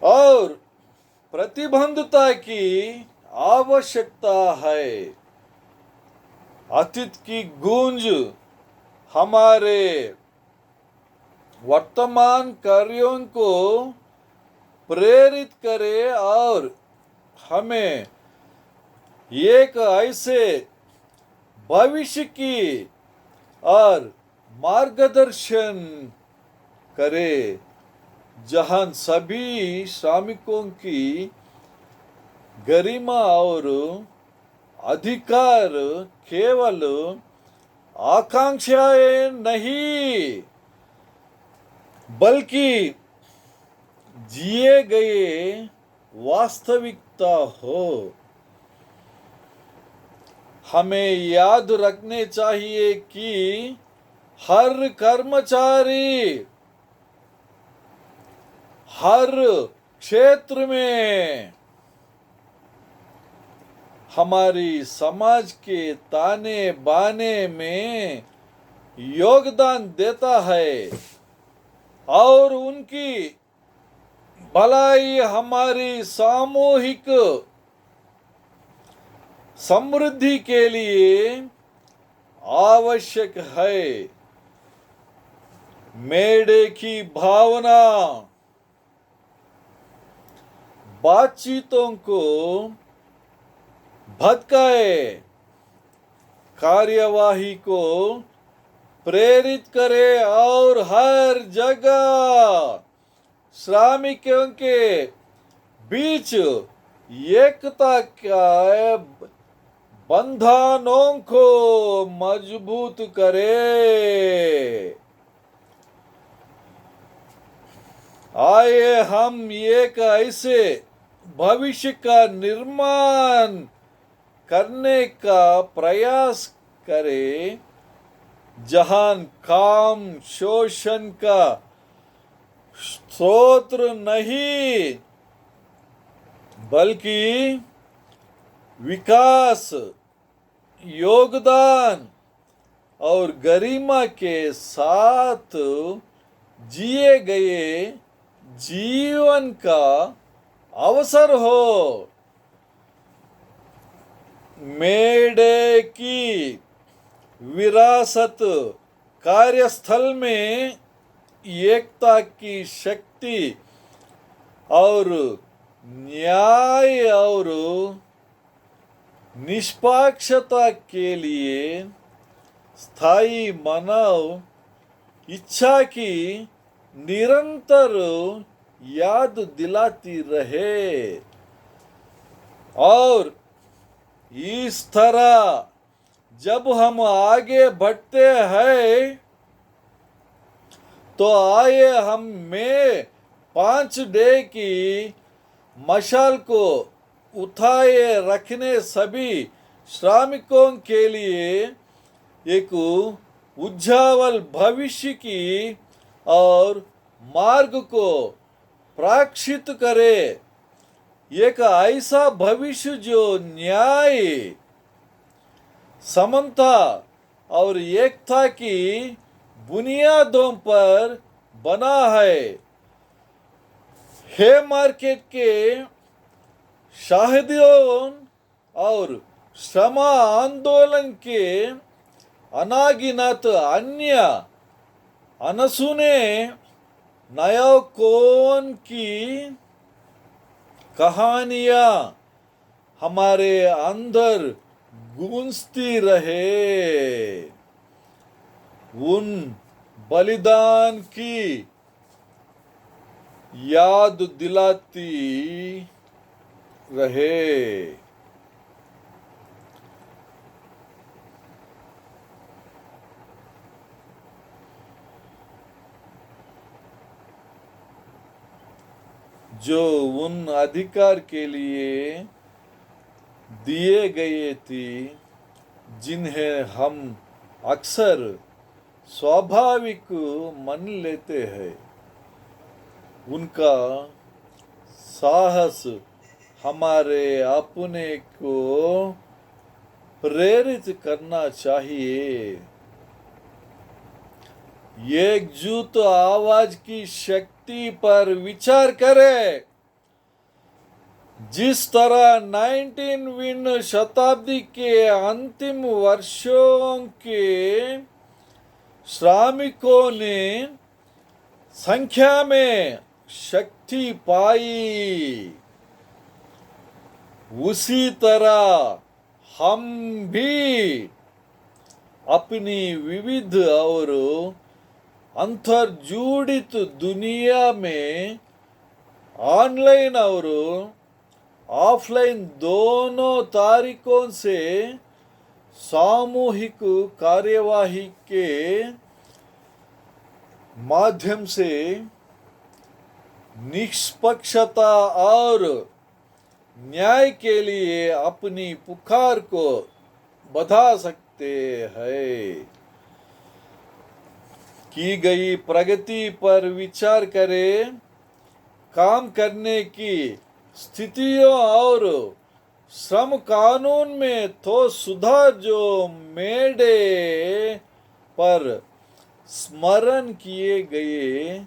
और प्रतिबद्धता की आवश्यकता है। अतीत की गूंज हमारे वर्तमान कार्यों को प्रेरित करे और हमें एक ऐसे भविष्य की और मार्गदर्शन करे जहां सभी श्रमिकों की गरिमा और अधिकार केवल आकांक्षाएं नहीं बल्कि जिए गए वास्तविकता हो। हमें याद रखने चाहिए कि हर कर्मचारी हर क्षेत्र में हमारी समाज के ताने बाने में योगदान देता है और उनकी भलाई हमारी सामूहिक समृद्धि के लिए आवश्यक है। मेडे की भावना बातचीतों को भटकाए, कार्यवाही को प्रेरित करे और हर जगह श्रमिकों के बीच एकता का बंधनों को मजबूत करे। आइए हम एक ऐसे भविष्य का निर्माण करने का प्रयास करें जहां काम शोषण का स्रोत नहीं बल्कि विकास, योगदान और गरिमा के साथ जिए गए जीवन का अवसर हो। मेडे की विरासत कार्यस्थल में एकता की शक्ति और न्याय और निष्पक्षता के लिए स्थायी मानव इच्छा की निरंतर याद दिलाती रहे। और इस तरह जब हम आगे बढ़ते हैं तो आइए हम मई 5 डे की मशाल को उठाए रखने सभी श्रमिकों के लिए एक उज्ज्वल भविष्य की और मार्ग को प्रक्षित करे। एक ऐसा भविष्य जो न्याय, समानता और एकता की बुनियादों पर बना है। हे मार्केट के शहीदों और श्रम आंदोलन के अनागिनत अन्य अनसुने नायकों की कहानियां हमारे अंदर गूंजती रहे, उन बलिदान की याद दिलाती रहे। जो उन अधिकार के लिए दिए गए थे जिन्हें हम अक्सर स्वाभाविक मान लेते हैं। उनका साहस हमारे अपने को प्रेरित करना चाहिए। एकजुट आवाज की शक्ति पर विचार करें। जिस तरह 19वीं शताब्दी के अंतिम वर्षों के श्रमिकों ने संख्या में शक्ति पाई, उसी तरह हम भी अपनी विविध और अंतर्जुड़ित दुनिया में ऑनलाइन और ऑफलाइन दोनों तरीकों से सामूहिक कार्यवाही के माध्यम से निष्पक्षता और न्याय के लिए अपनी पुकार को बढ़ा सकते हैं। की गई प्रगति पर विचार करें। काम करने की स्थितियों और श्रम कानून में तो सुधार जो मेडे पर स्मरण किए गए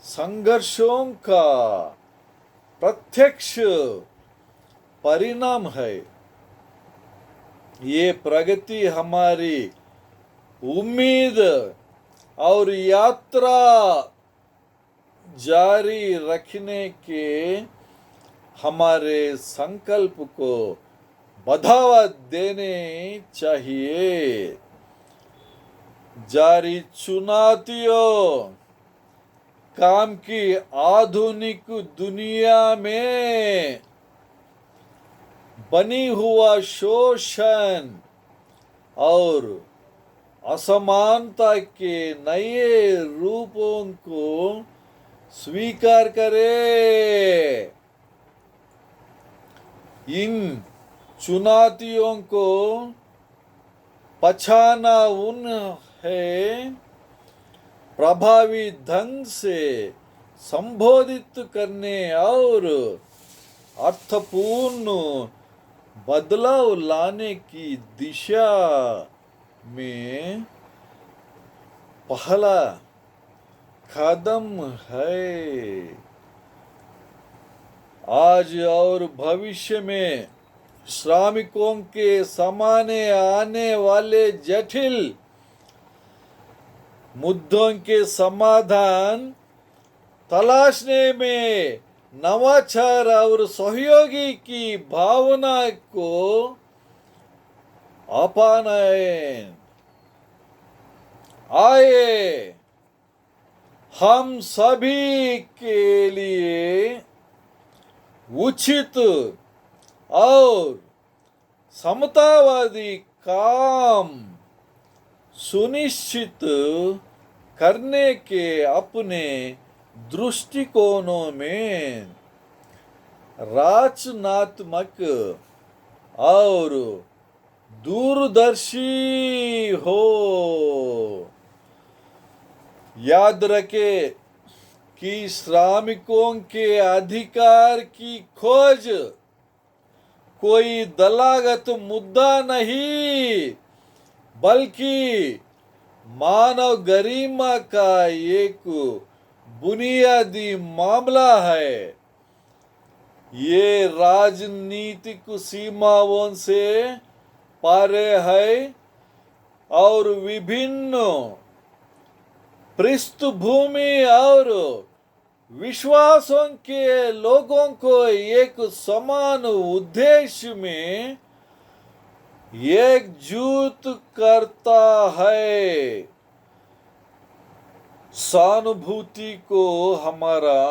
संघर्षों का प्रत्यक्ष परिणाम है। ये प्रगति हमारी उम्मीद और यात्रा जारी रखने के हमारे संकल्प को बढ़ावा देने चाहिए। जारी चुनौतियों, काम की आधुनिक दुनिया में बनी हुआ शोषण और असमानता के नए रूपों को स्वीकार करे। इन चुनौतियों को पछाना उन्हें प्रभावी ढंग से संबोधित करने और अर्थपूर्ण बदलाव लाने की दिशा में पहला कदम है। आज और भविष्य में श्रमिकों के सामने आने वाले जटिल मुद्दों के समाधान तलाशने में नवाचार और सहयोगी की भावना को अपनाएं। आइए हम सभी के लिए उचित और समतावादी काम सुनिश्चित करने के अपने दृष्टिकोणों में रचनात्मक और दूरदर्शी हो। याद रखें कि श्रमिकों के अधिकार की खोज कोई दलागत मुद्दा नहीं, बल्कि मानव गरिमा का एक बुनियादी मामला है। ये राजनीतिक सीमाओं से परे है और विभिन्न पृष्ठभूमि और विश्वासों के लोगों को एक समान उद्देश्य में एकजुट करता है। सहानुभूति को हमारा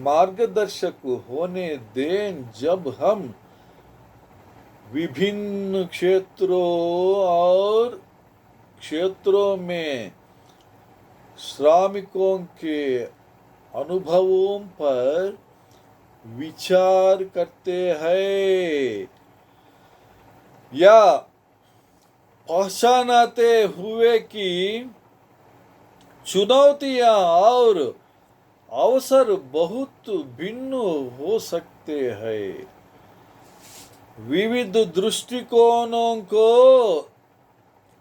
मार्गदर्शक होने दें जब हम विभिन्न क्षेत्रों में श्रमिकों के अनुभवों पर विचार करते हैं या पहचानते हुए कि चुनौतियां और अवसर बहुत भिन्न हो सकते हैं। विविध दृष्टिकोणों को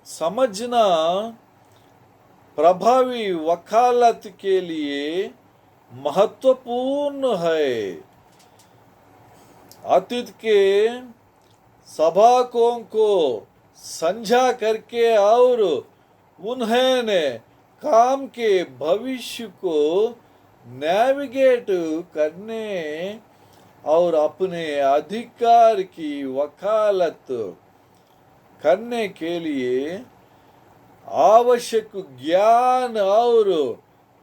समझना प्रभावी वकालत के लिए महत्वपूर्ण है। अतीत के सबकों को साझा करके और उन्होंने काम के भविष्य को नेविगेट करने और अपने अधिकार की वकालत करने के लिए आवश्यक ज्ञान और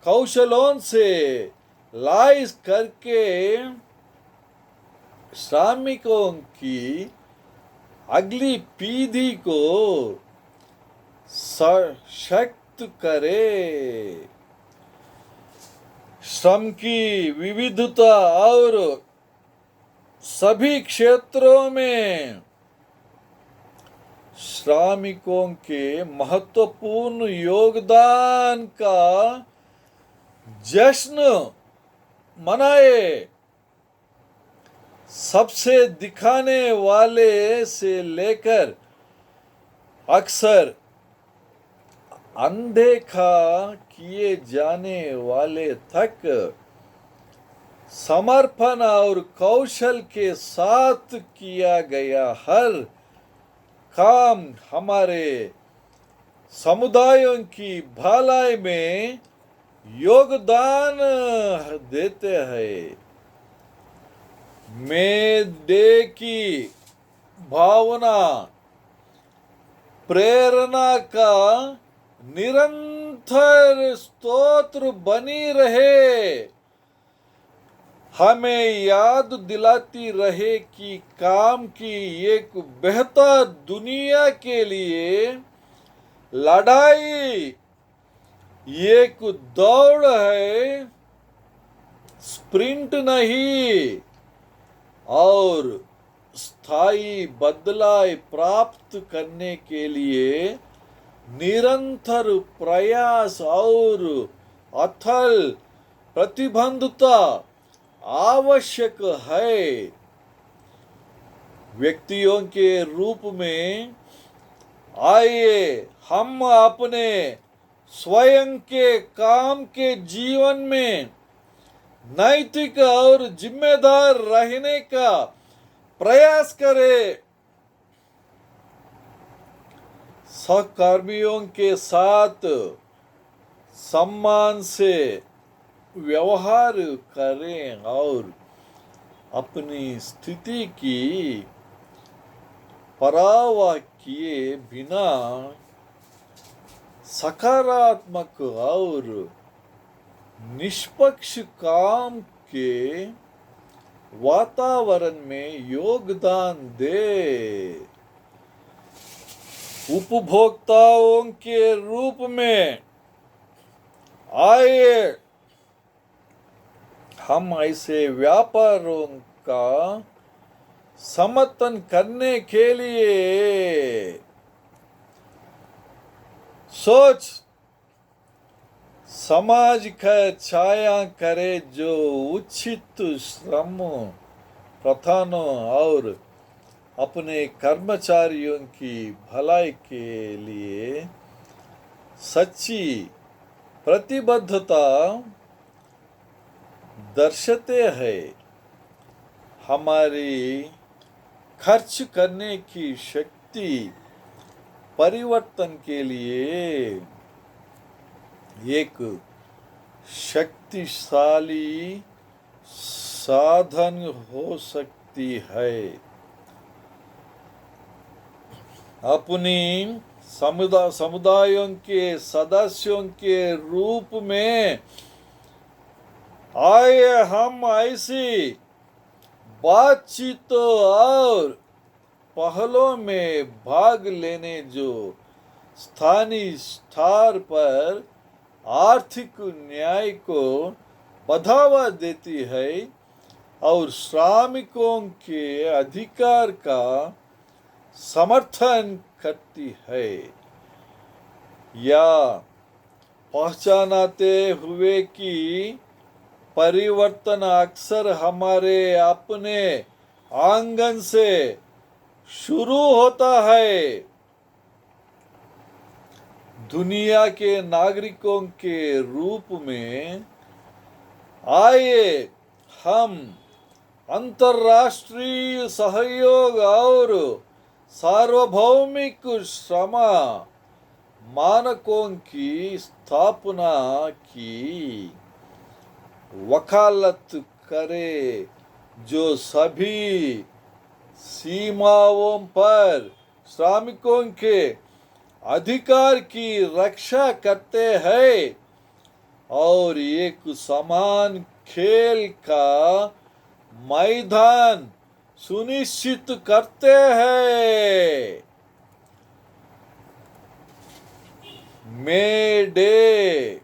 कौशलों से लैस करके श्रमिकों की अगली पीढ़ी को सशक्त करे। श्रम की विविधता और सभी क्षेत्रों में श्रमिकों के महत्वपूर्ण योगदान का जश्न मनाए। सबसे दिखाने वाले से लेकर अक्सर अनदेखा किए जाने वाले तक समर्पण और कौशल के साथ किया गया हर काम हमारे समुदायों की भलाई में योगदान देते हैं। मैं डे की भावना प्रेरणा का निरंतर स्तोत्र बनी रहे। हमें याद दिलाती रहे कि काम की एक बेहतर दुनिया के लिए लड़ाई एक दौड़ है, स्प्रिंट नहीं। और स्थायी बदलाव प्राप्त करने के लिए निरंतर प्रयास और अथल प्रतिबद्धता आवश्यक है। व्यक्तियों के रूप में आइए हम अपने स्वयं के काम के जीवन में नैतिक और जिम्मेदार रहने का प्रयास करें। सहकर्मियों के साथ सम्मान से व्यवहार करें और अपनी स्थिति की परवाह किए बिना सकारात्मक और निष्पक्ष काम के वातावरण में योगदान दे। उपभोक्ताओं के रूप में आइए हम ऐसे व्यापारों का समर्थन करने के लिए सोच समाज का छाया करे, जो उचित श्रम प्रथानों और अपने कर्मचारियों की भलाई के लिए सच्ची प्रतिबद्धता दर्शाते हैं। हमारी खर्च करने की शक्ति परिवर्तन के लिए एक शक्तिशाली साधन हो सकती है। अपनी समुदायों के सदस्यों के रूप में आइए हम ऐसी बातचीत और पहलों में भाग लेने जो स्थानीय स्तर पर आर्थिक न्याय को बढ़ावा देती है और श्रमिकों के अधिकार का समर्थन करती है, या पहचानते हुए कि परिवर्तन अक्सर हमारे अपने आंगन से शुरू होता है। दुनिया के नागरिकों के रूप में आइए हम अंतर्राष्ट्रीय सहयोग और सार्वभौमिक श्रम मानकों की स्थापना की वकालत करें, जो सभी सीमाओं पर श्रमिकों के अधिकार की रक्षा करते हैं और एक समान खेल का मैदान सुनिश्चित करते हैं। मे डे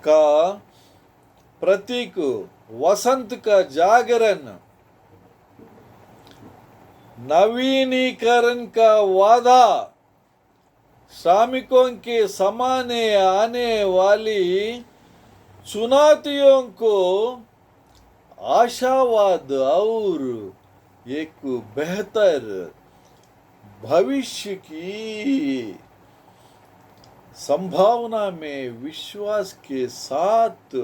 का प्रतीक वसंत का जागरण, नवीनीकरण का वादा, श्रमिकों के सामने आने वाली चुनौतियों को आशावाद और एक बेहतर भविष्य की संभावना में विश्वास के साथ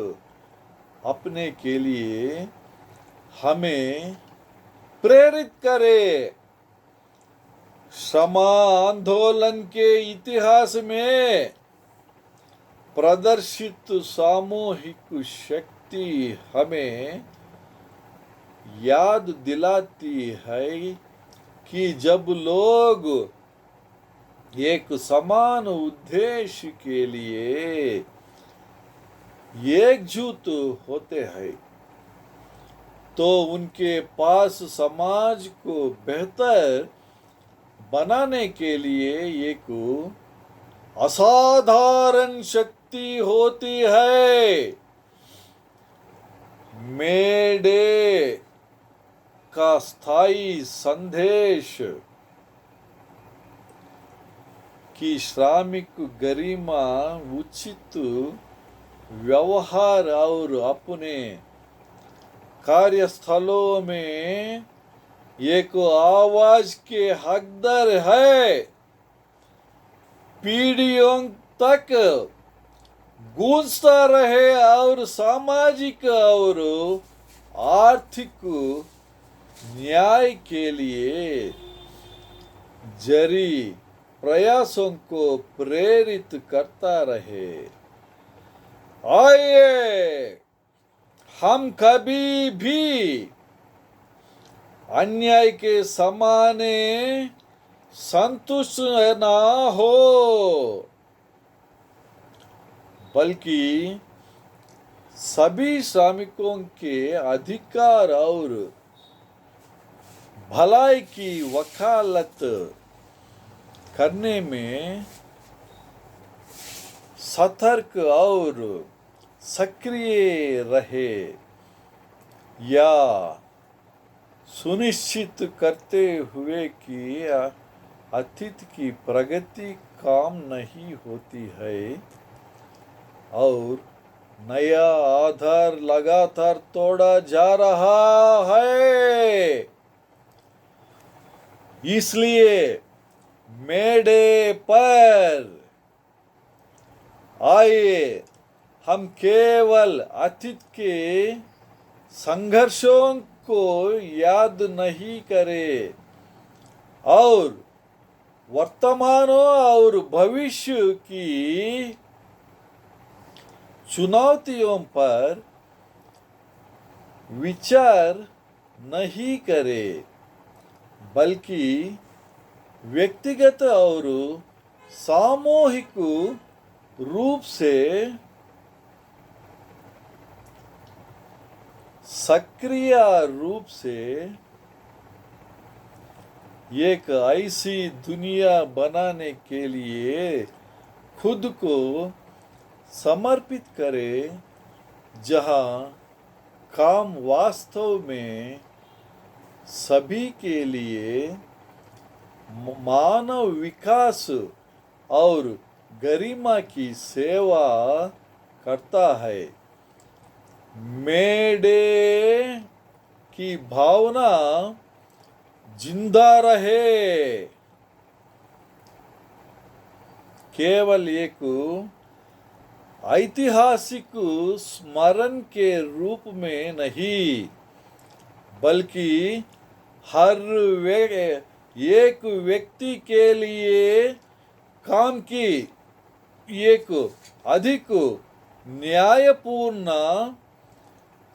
अपने के लिए हमें प्रेरित करे। श्रम आंदोलन के इतिहास में प्रदर्शित सामूहिक शक्ति हमें याद दिलाती है कि जब लोग एक समान उद्देश्य के लिए एकजुट होते हैं तो उनके पास समाज को बेहतर बनाने के लिए एक असाधारण शक्ति होती है। मे डे का स्थायी संदेश कि श्रमिक गरिमा, उचित व्यवहार और अपने कार्यस्थलों में एक आवाज के हकदार है, पीढ़ियों तक गूंजता रहे और सामाजिक और आर्थिक न्याय के लिए जारी प्रयासों को प्रेरित करता रहे। आइए हम कभी भी अन्याय के सामने संतुष्ट ना हो, बल्कि सभी श्रमिकों के अधिकार और भलाई की वकालत करने में सतर्क और सक्रिय रहे, या सुनिश्चित करते हुए कि अतीत की प्रगति काम नहीं होती है और नया आधार लगातार तोड़ा जा रहा है। इसलिए मे डे पर आइए हम केवल अतीत के संघर्षों को याद नहीं करें और वर्तमान और भविष्य की चुनौतियों पर विचार नहीं करें, बल्कि व्यक्तिगत और सामूहिक रूप से सक्रिय रूप से एक ऐसी दुनिया बनाने के लिए खुद को समर्पित करें जहां काम वास्तव में सभी के लिए मानव विकास और गरिमा की सेवा करता है। मे डे की भावना जिंदा रहे, केवल एक ऐतिहासिक स्मरण के रूप में नहीं, बल्कि हर एक व्यक्ति के लिए काम की एक अधिक न्यायपूर्ण,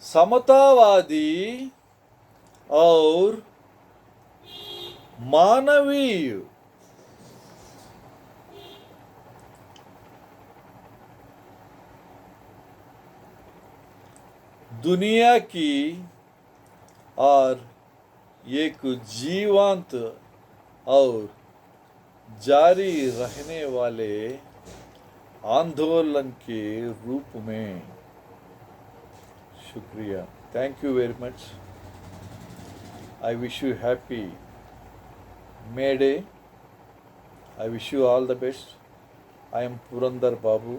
समतावादी और मानवीय दुनिया की और एक जीवंत और जारी रहने वाले आंदोलन के रूप में। शुक्रिया। Thank you very much. I wish you happy May Day. I wish you all the best. I am Purandar Babu,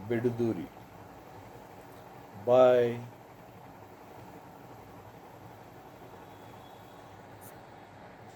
Beduduri. Bye.